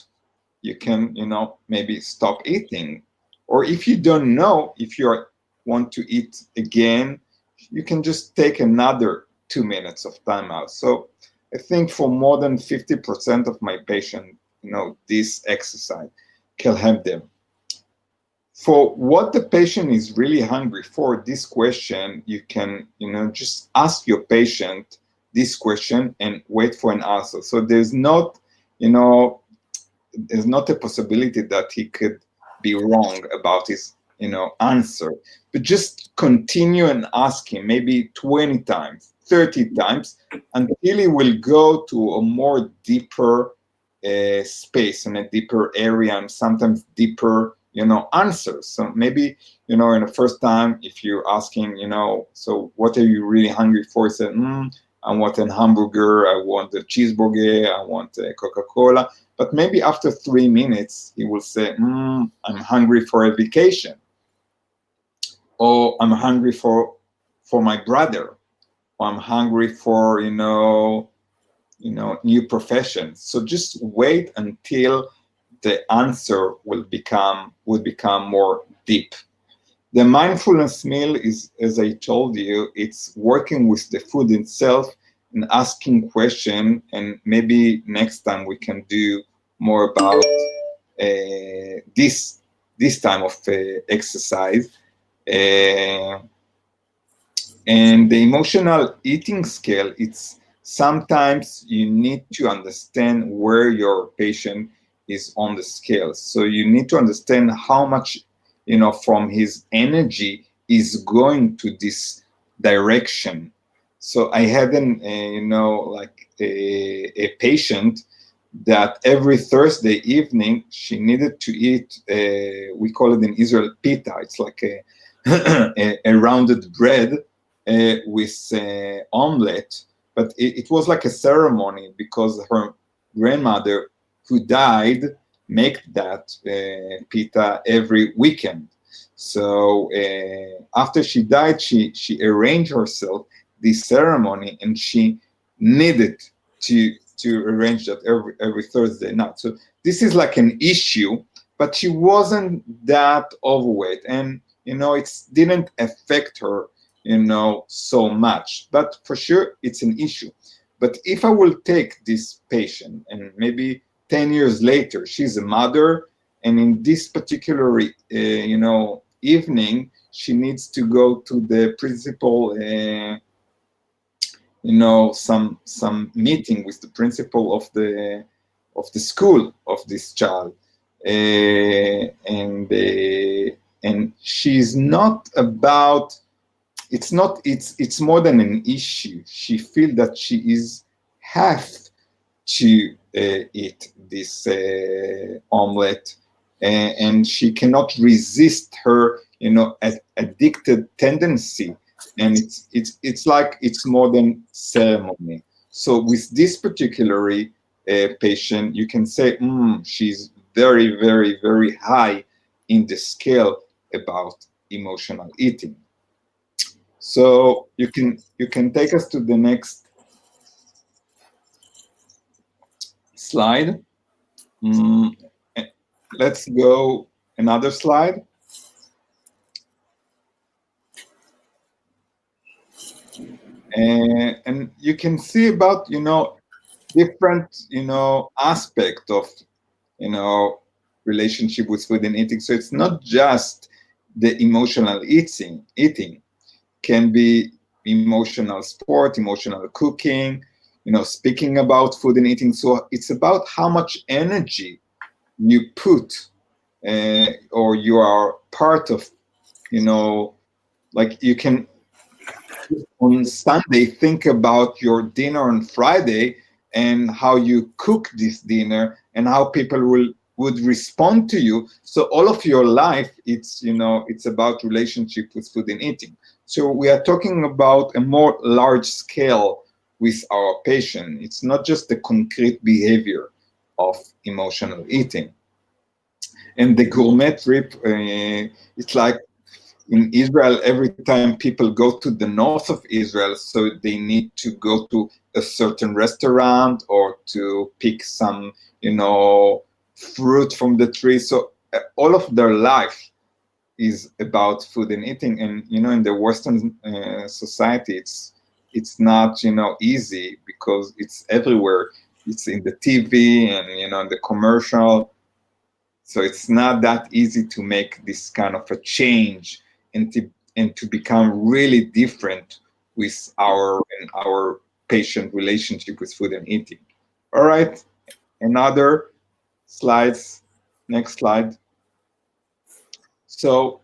you can, you know, maybe stop eating. Or if you don't know if you want to eat again, you can just take another 2 minutes of timeout. So I think for more than 50% of my patients, you know, this exercise can help them. For what the patient is really hungry for, this question, you can, you know, just ask your patient this question and wait for an answer. So there's not, you know, there's not a possibility that he could be wrong about his, you know, answer. But just continue and ask him maybe 20 times, 30 times, until he will go to a more deeper space and a deeper area and sometimes deeper, you know, answers. So maybe, you know, in the first time, if you ask him, you know, so what are you really hungry for? He said, I want a hamburger, I want a cheeseburger, I want a Coca-Cola. But maybe after 3 minutes, he will say, I'm hungry for a vacation. Or I'm hungry for my brother. Or I'm hungry for, you know, new professions. So just wait until the answer will become more deep. The mindfulness meal is, as I told you, it's working with the food itself and asking questions. And maybe next time we can do more about this time of exercise. And the emotional eating scale, it's sometimes you need to understand where your patient is on the scale. So you need to understand how much, you know, from his energy is going to this direction. So I had you know, like a patient that every Thursday evening she needed to eat, we call it in Israel pita. It's like a rounded bread with omelette, but it was like a ceremony because her grandmother, who died, make that pita every weekend. So after she died, she arranged herself this ceremony, and she needed to arrange that every Thursday night. So this is like an issue, but she wasn't that overweight, and you know, it didn't affect her, you know, so much. But for sure, it's an issue. But if I will take this patient and maybe 10 years later, she's a mother, and in this particular, you know, evening, she needs to go to the principal, you some meeting with the principal of the school of this child, and she's not about. It's more than an issue. She feels that she is have to eat this omelet, and she cannot resist her addicted tendency, and it's like it's more than ceremony. So with this particular patient, you can say she's very, very, very high in the scale about emotional eating. So you can take us to the next slide. Let's go another slide. And you can see about different aspect of relationship with food and eating. So it's not just the emotional eating can be emotional sport, emotional cooking, speaking about food and eating. So it's about how much energy you put or you are part of, like you can on Sunday think about your dinner on Friday and how you cook this dinner and how people would respond to you. So all of your life, it's about relationship with food and eating. So we are talking about a more large scale with our patient. It's not just the concrete behavior of emotional eating. And the gourmet trip, it's like in Israel, every time people go to the north of Israel, so they need to go to a certain restaurant or to pick some, fruit from the tree. So all of their life is about food and eating. And, in the Western society, it's not, easy because it's everywhere. It's in the TV and, in the commercial. So it's not that easy to make this kind of a change and to become really different with our patient relationship with food and eating. All right, another slides. Next slide. So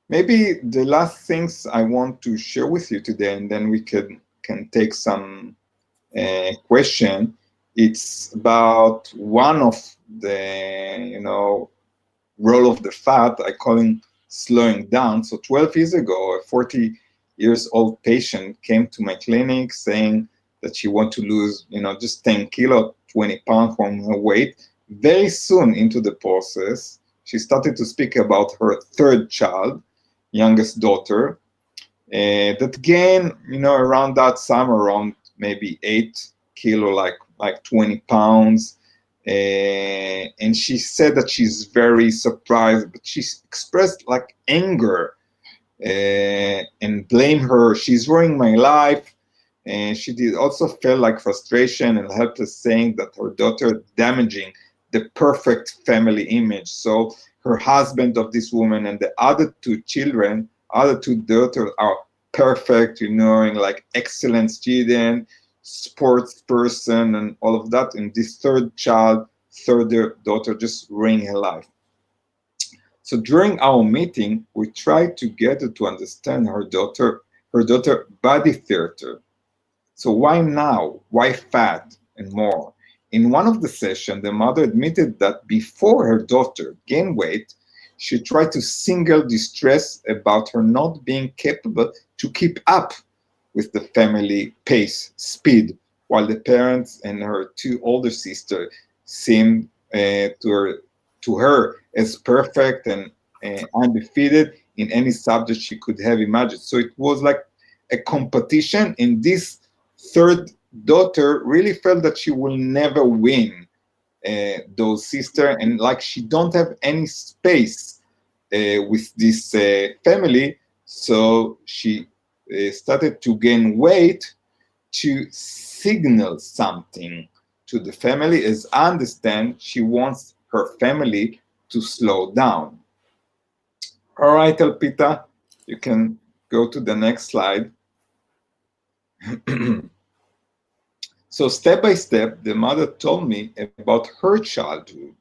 maybe the last things I want to share with you today, and then we can take some question. It's about one of the role of the fat. I call him slowing down. So 12 years ago, a 40 years old patient came to my clinic saying that she want to lose, just 10 kilo, 20 pounds from her weight. Very soon into the process, she started to speak about her third child, youngest daughter, that gained, around that summer, around maybe 8 kilo, like 20 pounds. And she said that she's very surprised, but she expressed like anger and blame her. She's ruining my life. And she did also feel like frustration and helpless, saying that her daughter damaging the perfect family image. So her husband of this woman and the other two children, other two daughters are perfect, and like excellent student, sports person, and all of that. And this third daughter just ruined her life. So during our meeting, we tried together to understand her daughter body theater. So why now? Why fat and more? In one of the sessions, the mother admitted that before her daughter gained weight, she tried to signal distress about her not being capable to keep up with the family pace, speed, while the parents and her two older sisters seemed to her as perfect and undefeated in any subject she could have imagined. So it was like a competition, and this third daughter really felt that she will never win those sisters, and like she don't have any space with this family. So she started to gain weight to signal something to the family. As I understand, she wants her family to slow down. All right, Elpita, you can go to the next slide. So step by step, the mother told me about her childhood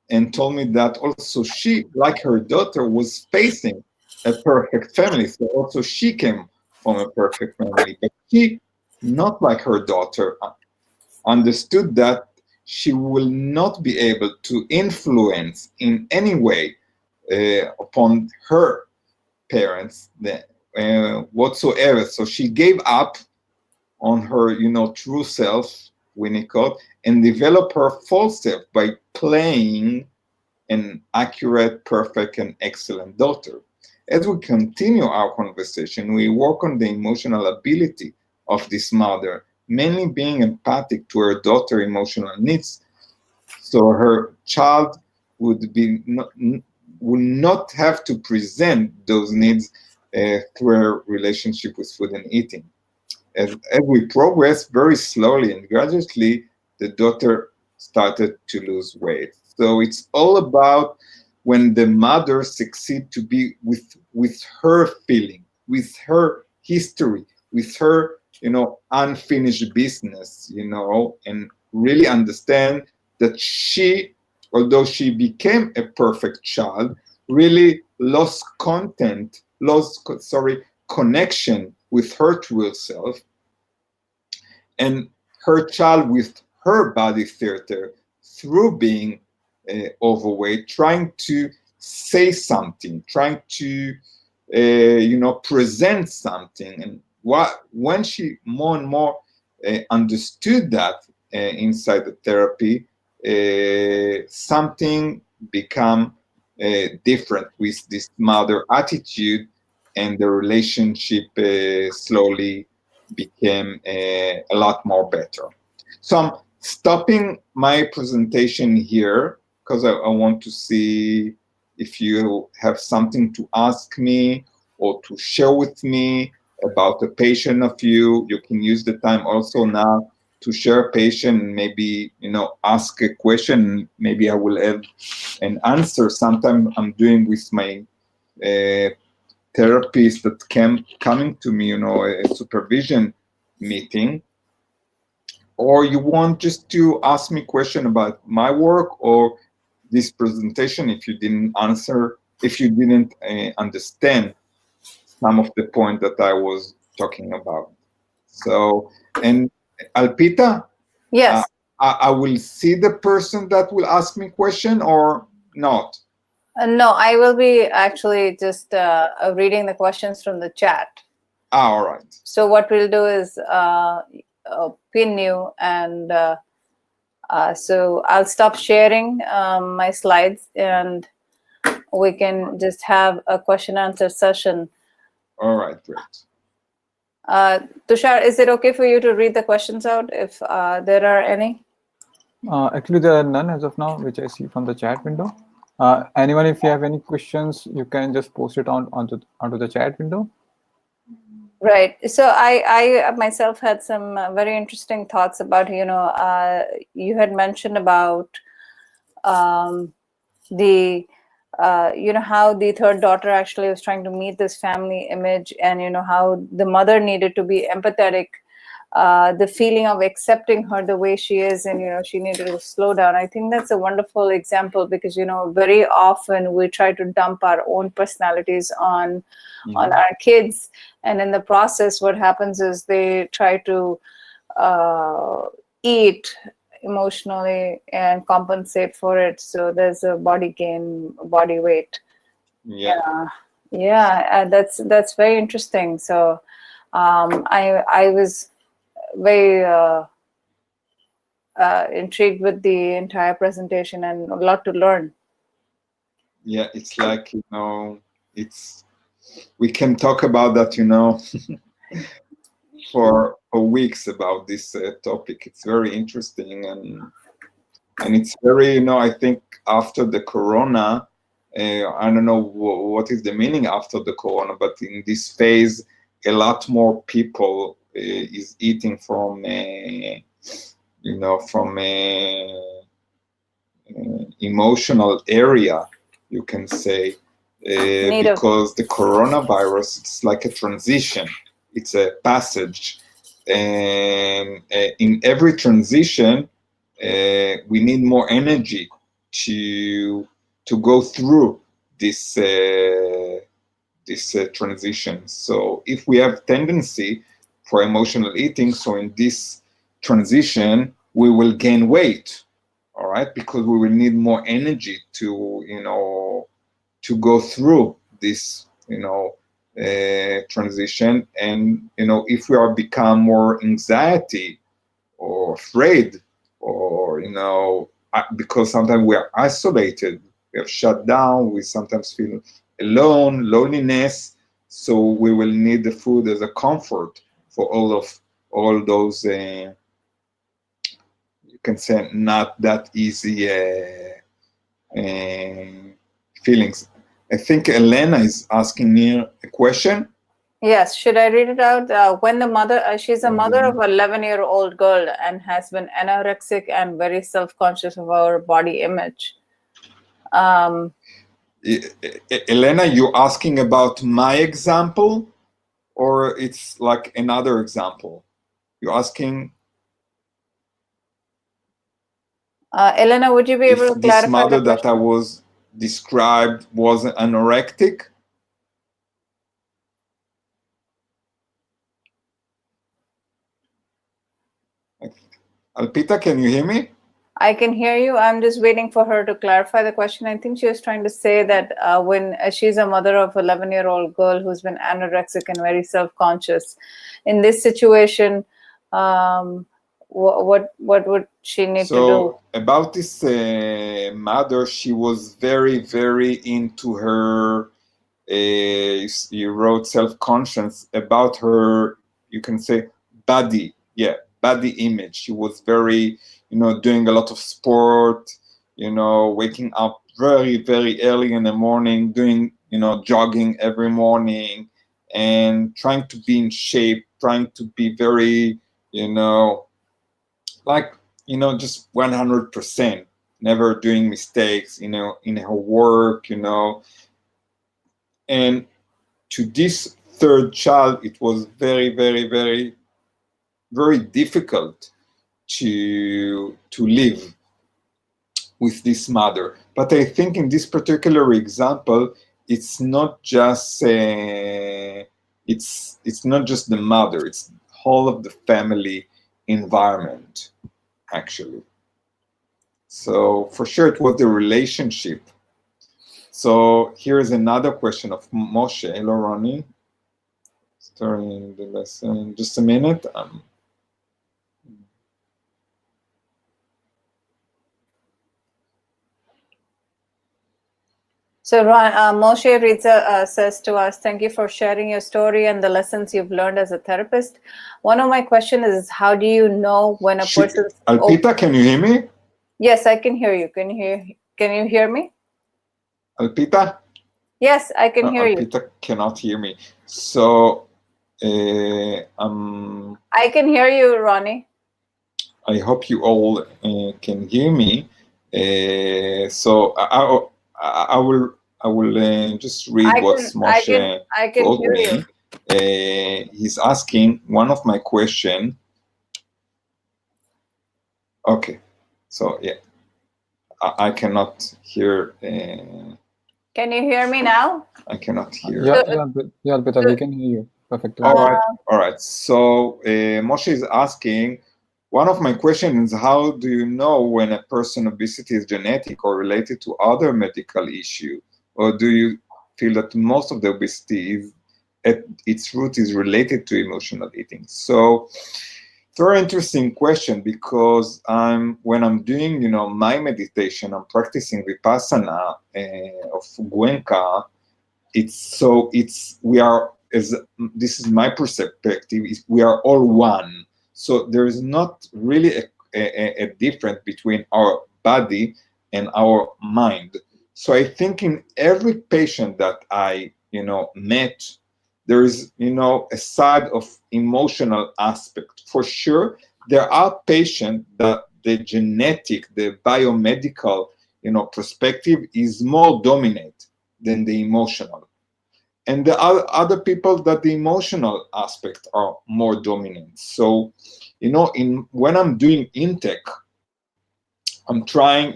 and told me that also she, like her daughter, was facing a perfect family. So also she came from a perfect family, but she, not like her daughter, understood that she will not be able to influence in any way upon her parents whatsoever. So she gave up on her, true self, Winnicott, and develop her false self by playing an accurate, perfect, and excellent daughter. As we continue our conversation, we work on the emotional ability of this mother, mainly being empathic to her daughter's emotional needs, so her child would not have to present those needs through her relationship with food and eating. As we progress very slowly and gradually, the daughter started to lose weight. So it's all about when the mother succeed to be with her feeling, with her history, with her unfinished business, and really understand that she, although she became a perfect child, really lost connection with her true self, and her child with her body theater through being overweight, trying to say something, trying to present something. And when she more and more understood that inside the therapy, something become different with this mother attitude, and the relationship slowly became a lot more better. So I'm stopping my presentation here because I want to see if you have something to ask me or to share with me about a patient of you. You can use the time also now to share a patient and maybe ask a question. Maybe I will have an answer. Sometimes I'm doing with my therapists that coming to me, a supervision meeting, or you want just to ask me question about my work or this presentation if you didn't understand some of the point that I was talking about. So, and Alpita, Yes. I will see the person that will ask me question or not. No, I will be actually just reading the questions from the chat. All right. So what we'll do is pin you, and so I'll stop sharing my slides, and we can just have a question answer session. All right, great. Tushar, is it okay for you to read the questions out if there are any? Actually, there are none as of now, which I see from the chat window. Anyone, if you have any questions, you can just post it onto the chat window. Right. So I myself had some very interesting thoughts about, you had mentioned about the how the third daughter actually was trying to meet this family image, and how the mother needed to be empathetic, the feeling of accepting her the way she is, and she needed to slow down. I think that's a wonderful example because very often we try to dump our own personalities on our kids, and in the process what happens is they try to eat emotionally and compensate for it, so there's a body gain, body weight. That's very interesting. So I was very intrigued with the entire presentation and a lot to learn. Yeah, it's like we can talk about that for weeks about this topic. It's very interesting, and it's very I think after the corona, I don't know what is the meaning after the corona, but in this phase a lot more people is eating from from emotional area, you can say, because the coronavirus, it's like a transition, it's a passage, and in every transition, we need more energy to go through this transition. So if we have tendency for emotional eating, so in this transition we will gain weight, all right, because we will need more energy to to go through this transition. And if we are become more anxiety or afraid, or because sometimes we are isolated, we have shut down, we sometimes feel alone, loneliness, so we will need the food as a comfort for all those you can say not that easy feelings. I think Elena is asking me a question. Yes, should I read it out? When the mother, she's a mother of an 11-year-old girl and has been anorexic and very self-conscious of her body image. Elena, you're asking about my example, or it's like another example? You're asking Elena, would you be able if to this clarify mother the that I was described was anorectic? Alpita, can you hear me? I can hear you. I'm just waiting for her to clarify the question. I think she was trying to say that when she's a mother of an 11-year-old girl who's been anorexic and very self-conscious, in this situation, what would she need to do? So about this mother, she was very, very into her. You wrote self-conscious about her. You can say body, yeah, body image. She was very, doing a lot of sport. Waking up very, very early in the morning, doing, jogging every morning, and trying to be in shape, trying to be very, like just 100%, never doing mistakes in her work, and to this third child it was very, very, very, very difficult to live with this mother. But I think in this particular example, it's not just it's not just the mother, it's whole of the family environment, actually. So for sure it was the relationship. So here is another question of Moshe. Hello, Roni. Starting the lesson. Just a minute. So Moshe says to us, thank you for sharing your story and the lessons you've learned as a therapist. One of my questions is, how do you know when a person... Alpita, can you hear me? Yes, I can hear you. Can you hear me? Alpita? Yes, I can hear you. Alpita cannot hear me. So I can hear you, Roni. I hope you all can hear me. So I will just read what Moshe told me. He's asking one of my question. Okay, so yeah, I cannot hear. Can you hear me now? I cannot hear. Yeah, Peter, we can hear you perfectly. All right. So Moshe is asking, one of my questions is, how do you know when a person obesity is genetic or related to other medical issue, or do you feel that most of the obesity is at its root is related to emotional eating? So very interesting question, because when I'm doing my meditation, I'm practicing Vipassana of Goenka. We are, as this is my perspective, we are all one. So there is not really a difference between our body and our mind. So I think in every patient that I met, there is a side of emotional aspect. For sure, there are patients that the genetic, the biomedical perspective is more dominant than the emotional. and the other people that the emotional aspect are more dominant. So, when I'm doing intake, I'm trying,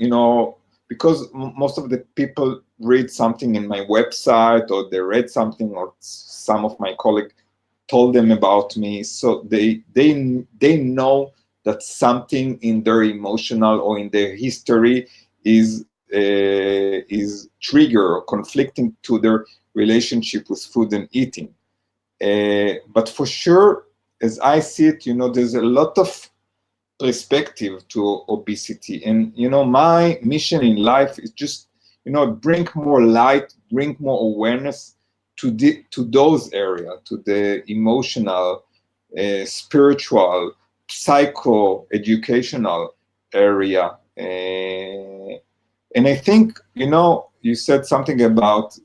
because most of the people read something in my website, or they read something, or some of my colleagues told them about me, so they know that something in their emotional or in their history is trigger or conflicting to their relationship with food and eating. But for sure, as I see it, there's a lot of perspective to obesity, and my mission in life is just bring more light, bring more awareness to those areas, to the emotional, spiritual, psycho educational area. And I think you said something about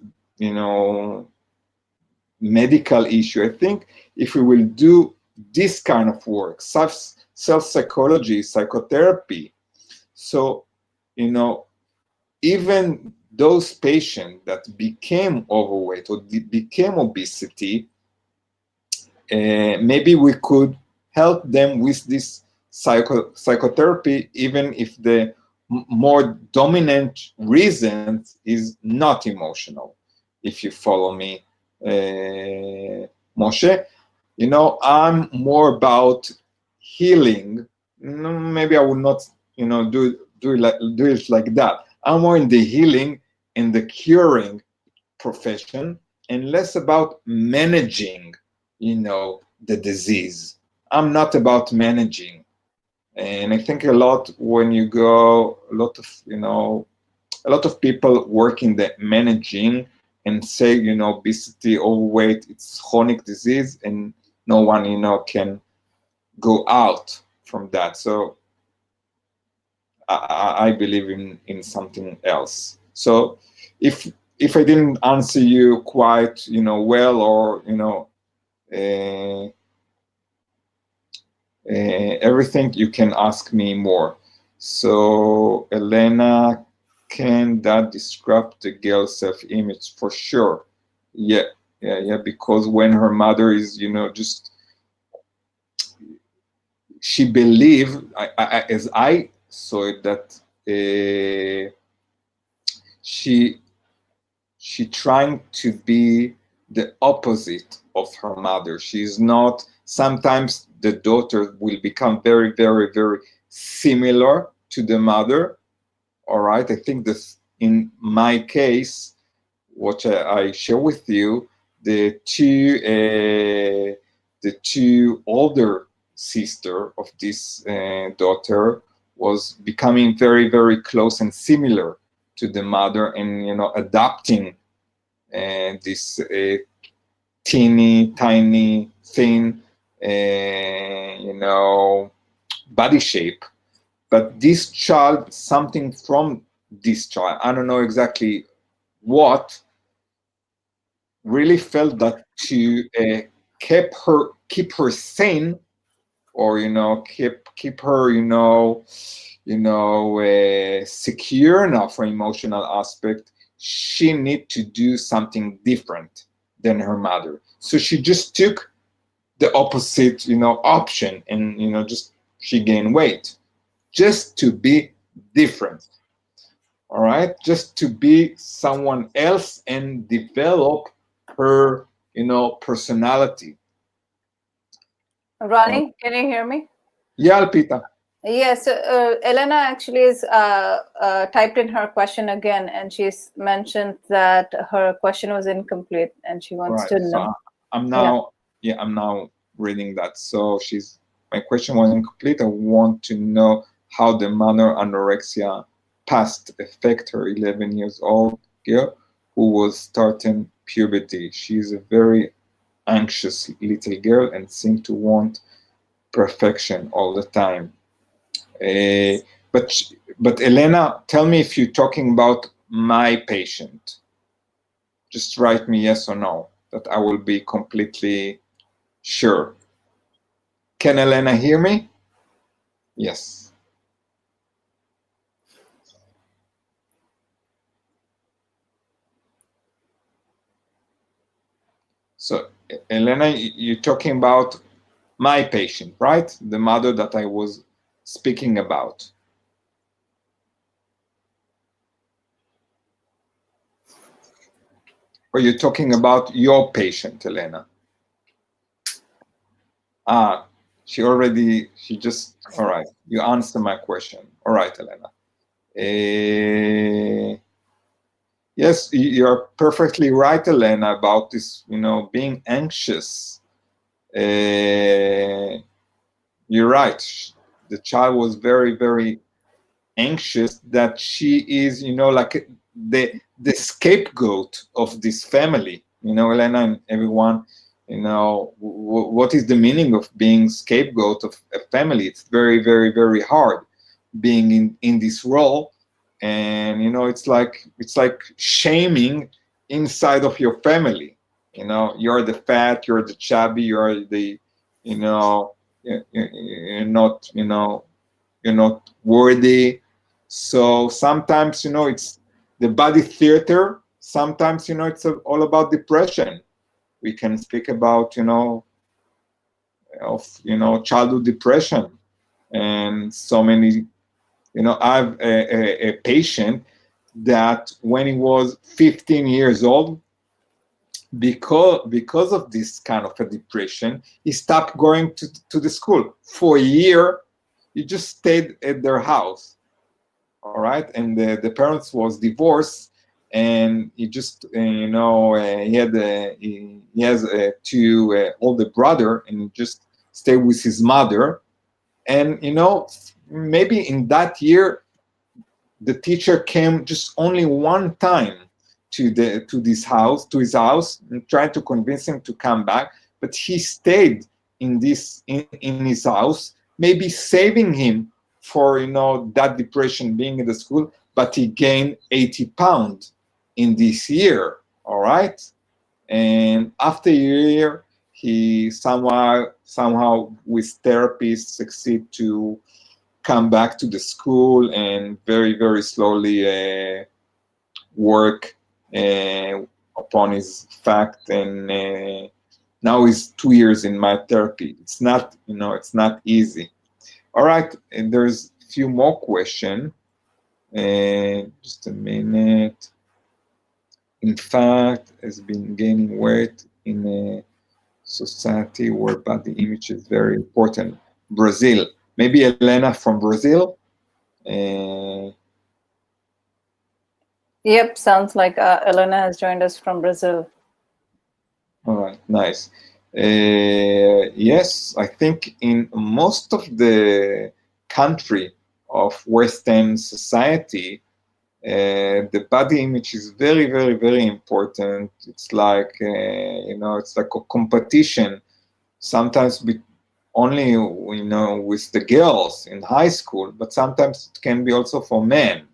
medical issue. I think if we will do this kind of work, self-psychology, psychotherapy, so, even those patients that became overweight or became obesity, maybe we could help them with this psychotherapy, even if the more dominant reason is not emotional, if you follow me, Moshe. I'm more about healing. Maybe I would not, do it like that. I'm more in the healing and the curing profession, and less about managing, the disease. I'm not about managing. And I think a lot when you go, a lot of people work in the managing and say, obesity, overweight, it's chronic disease, and no one, can go out from that. So I believe in something else. So if I didn't answer you quite, well, or everything, you can ask me more. So Elena, can that disrupt the girl's self-image? For sure. Yeah, because when her mother is, just, she believed, as I saw it, that she trying to be the opposite of her mother. She's not. Sometimes the daughter will become very, very, very similar to the mother. All right. I think that in my case, what I share with you, the two older sister of this daughter was becoming very, very close and similar to the mother, and adopting this teeny tiny thin body shape. But this child, something from this child, I don't know exactly what, really felt that to keep her sane, or keep her secure enough for emotional aspect, she need to do something different than her mother. So she just took the opposite option, and just she gained weight just to be different. All right, just to be someone else and develop her personality. Ronnie, can you hear me? Yeah, Alpita. Yes, Elena actually is typed in her question again, and she's mentioned that her question was incomplete, and she wants to know. So I'm now reading that. So my question was incomplete. I want to know how the minor anorexia past affect her 11 years old girl who was starting puberty. She's a very anxious little girl and seemed to want perfection all the time. But Elena, tell me if you're talking about my patient. Just write me yes or no, that I will be completely sure. Can Elena hear me? Yes. So, Elena, you're talking about my patient, right? The mother that I was speaking about. Or you're talking about your patient, Elena? Ah, she just, all right. You answered my question. All right, Elena. Yes, you're perfectly right, Elena, about this, being anxious. You're right. The child was very, very anxious that she is, like the scapegoat of this family. Elena and everyone, what is the meaning of being scapegoat of a family? It's very, very, very hard being in this role, and it's like shaming inside of your family. You're the fat, you're the chubby, you're the, you're not, you're not worthy. So sometimes, it's the body theater. Sometimes, it's all about depression. We can speak about, of, childhood depression, and so many, I have a patient that when he was 15 years old, because of this kind of a depression, he stopped going to the school for a year. He just stayed at their house. All right, and the parents was divorced, and he just he has two older brother, and he just stayed with his mother. And maybe in that year the teacher came just only one time to his house, and tried to convince him to come back, but he stayed in his house, maybe saving him for that depression being in the school. But he gained 80 pounds in this year. All right, and after a year he somehow with therapists succeed to come back to the school, and very, very slowly work upon his fact. And now he's 2 years in my therapy. It's not, it's not easy. All right, and there's a few more questions. Just a minute. In fact, has been gaining weight in a society where body image is very important. Brazil. Maybe Elena from Brazil? Yep, sounds like Elena has joined us from Brazil. All right, nice. Yes, I think in most of the country of Western society, the body image is very, very, very important. It's like, it's like a competition. Sometimes only, with the girls in high school, but sometimes it can be also for men.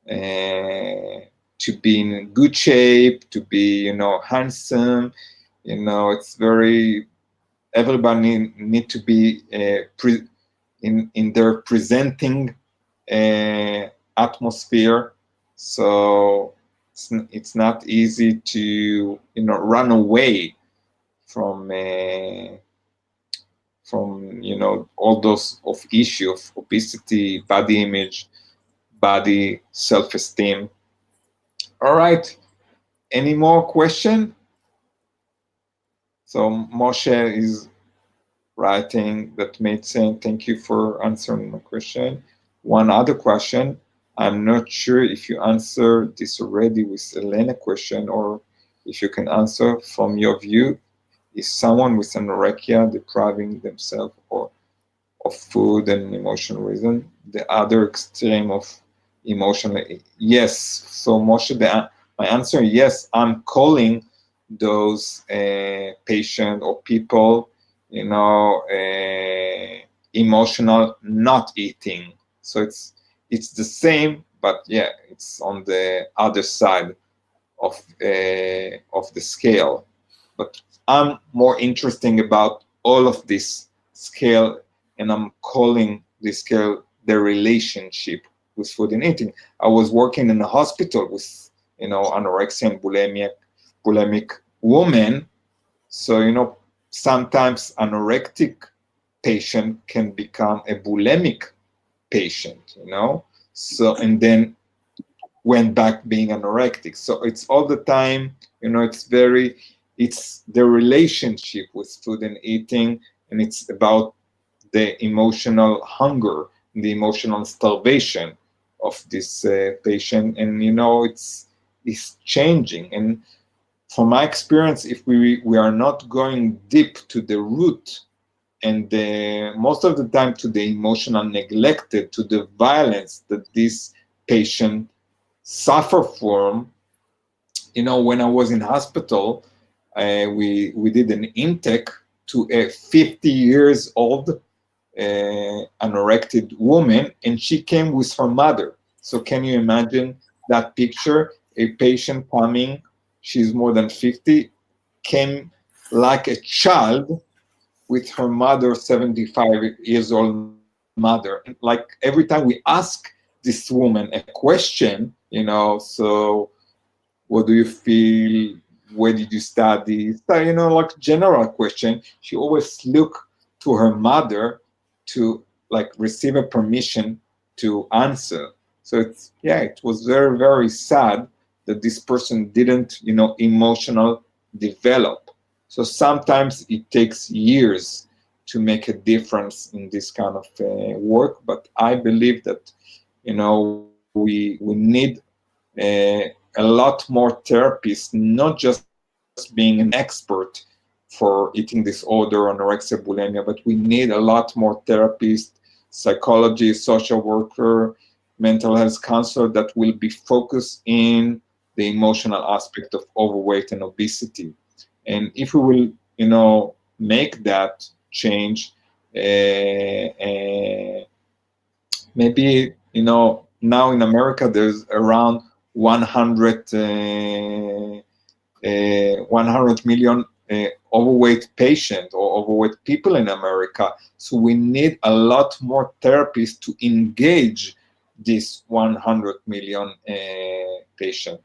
To be in good shape, to be, handsome, it's very, everybody need to be in their presenting atmosphere. So it's not easy to run away from all those of issue of obesity, body image, body self-esteem. All right, any more question? So Moshe is writing that made sense. Thank you for answering my question. One other question. I'm not sure if you answered this already with Elena question, or if you can answer from your view. Is someone with anorexia depriving themselves of food and emotional reason? The other extreme of emotional. Yes. So Moshe, my answer is yes. I'm calling those patients or people, emotional not eating. So it's the same, but yeah, it's on the other side of the scale. But I'm more interested about all of this scale, and I'm calling this scale the relationship with food and eating. I was working in a hospital with anorexia and bulimic women, So, you know, sometimes anorectic patient can become a bulimic patient, you know, so, and then went back being anorectic. So it's all the time, you know, it's the relationship with food and eating, and it's about the emotional hunger, the emotional starvation of this patient. And, you know, it's changing. And from my experience, if we are not going deep to the root, and most of the time to the emotional neglected, to the violence that this patient suffer from. You know, when I was in hospital, we did an intake to a 50 years old anorectic woman, and she came with her mother. So can you imagine that picture? A patient coming, she's more than 50, came like a child with her mother, 75 years old mother. And like every time we ask this woman a question, you know, so what do you feel? Where did you study? So, you know, like general question. She always look to her mother to like receive a permission to answer. So it's, yeah, it was very, very sad that this person didn't, you know, emotional develop. So sometimes it takes years to make a difference in this kind of work. But I believe that, you know, we need a lot more therapists, not just being an expert for eating disorder, anorexia, bulimia, but we need a lot more therapists, psychologists, social worker, mental health counselor that will be focused in the emotional aspect of overweight and obesity. And if we will, you know, make that change, maybe, you know, now in America there's around 100 million overweight patient or overweight people in America. So we need a lot more therapists to engage this 100 million patient.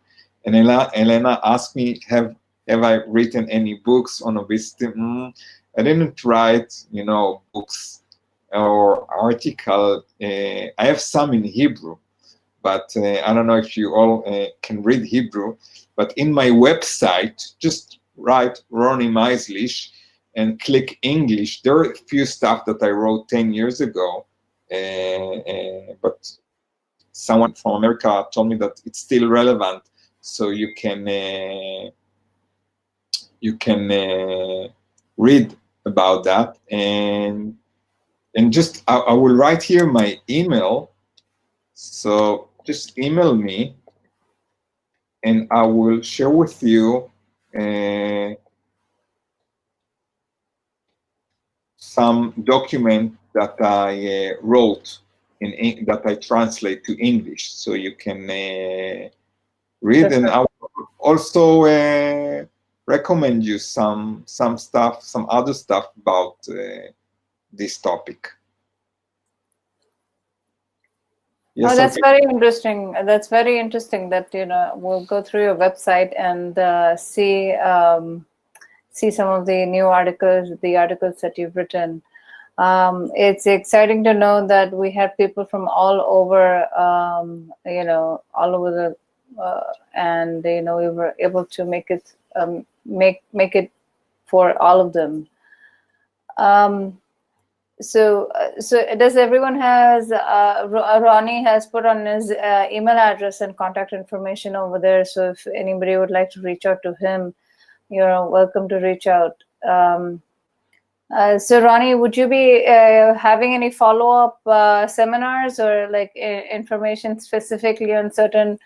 And Elena asked me, have I written any books on obesity? I didn't write, you know, books or article. I have some in Hebrew, but I don't know if you all can read Hebrew. But in my website, just write Roni Maislish and click English. There are a few stuff that I wrote 10 years ago, but someone from America told me that it's still relevant, so you can read about that. And just I will write here my email. So just email me, and I will share with you some document that I wrote that I translate to English, so you can read. And I will also recommend you some stuff, some other stuff about this topic. Yes, Oh, that's okay. very interesting. That's very interesting that, you know, we'll go through your website and see some of the new articles, the articles that you've written. It's exciting to know that we have people from all over, you know, all over the, and, you know, we were able to make it, make it for all of them. So does everyone has, Ronnie has put on his email address and contact information over there. So if anybody would like to reach out to him, you're welcome to reach out. So Ronnie, would you be having any follow-up seminars or like information specifically on certain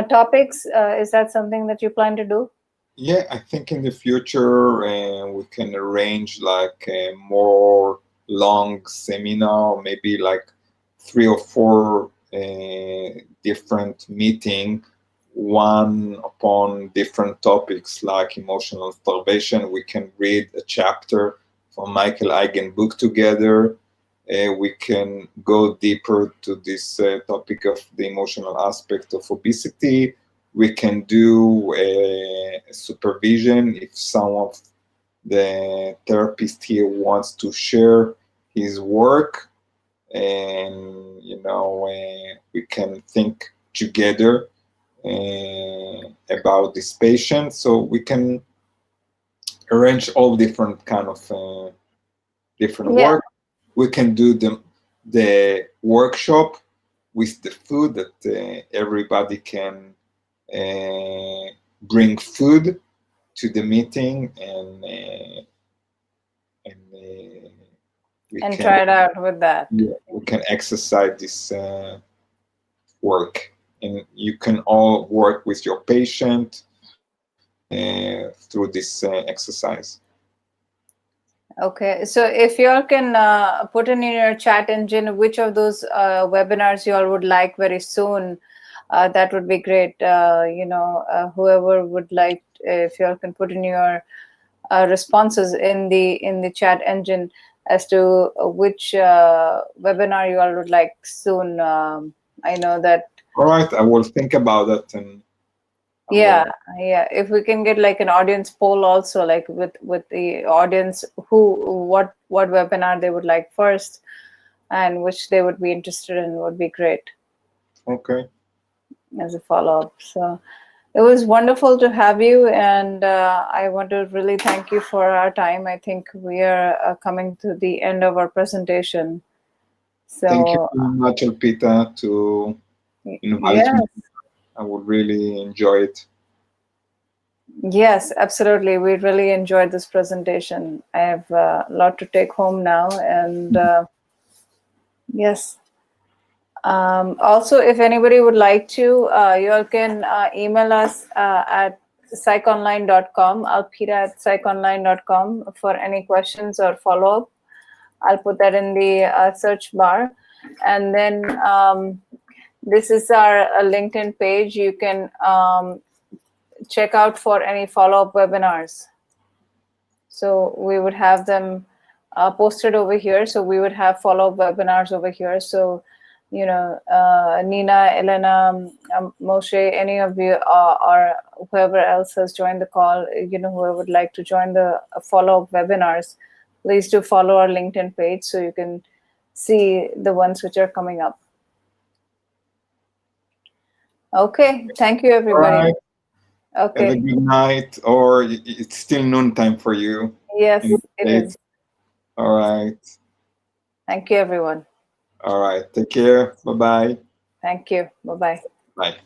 topics? Is that something that you plan to do? Yeah, I think in the future we can arrange like a more long seminar, maybe like 3 or 4 different meeting, one upon different topics like emotional starvation. We can read a chapter from Michael Eigen book together. We can go deeper to this topic of the emotional aspect of obesity. We can do supervision if some of the therapist here wants to share his work, and we can think together about this patient, so we can arrange all different kind of different Yeah. work. We can do the workshop with the food that everybody can bring food to the meeting, and we And can try it out with that. we can exercise this work, and you can all work with your patient through this exercise. Okay, so if you all can put in your chat engine which of those webinars you all would like very soon, that would be great. Whoever would like, if you all can put in your responses in the chat engine as to which webinar you all would like soon. I know that. All right, I will think about that, and Yeah, if we can get like an audience poll also, like with the audience what webinar they would like first and which they would be interested in, would be great okay. as a follow-up. So it was wonderful to have you, and I want to really thank you for our time. I think we are coming to the end of our presentation. So Thank you very much, Alpita, to invite yes. me. I would really enjoy it. Yes, absolutely. We really enjoyed this presentation. I have a lot to take home now, and yes. Also, if anybody would like to, you all can email us at psychonline.com, alpira@psychonline.com for any questions or follow-up. I'll put that in the search bar. And then this is our LinkedIn page. You can check out for any follow-up webinars. So we would have them posted over here. So we would have follow-up webinars over here. So, Nina, Elena, Moshe, any of you or whoever else has joined the call, whoever would like to join the follow-up webinars, please do follow our LinkedIn page so you can see the ones which are coming up. Okay, thank you, everybody. All right. Okay. Have a good night, or it's still noontime for you. Yes, it is. All right. Thank you, everyone. All right. Take care. Bye-bye. Thank you. Bye-bye. Bye.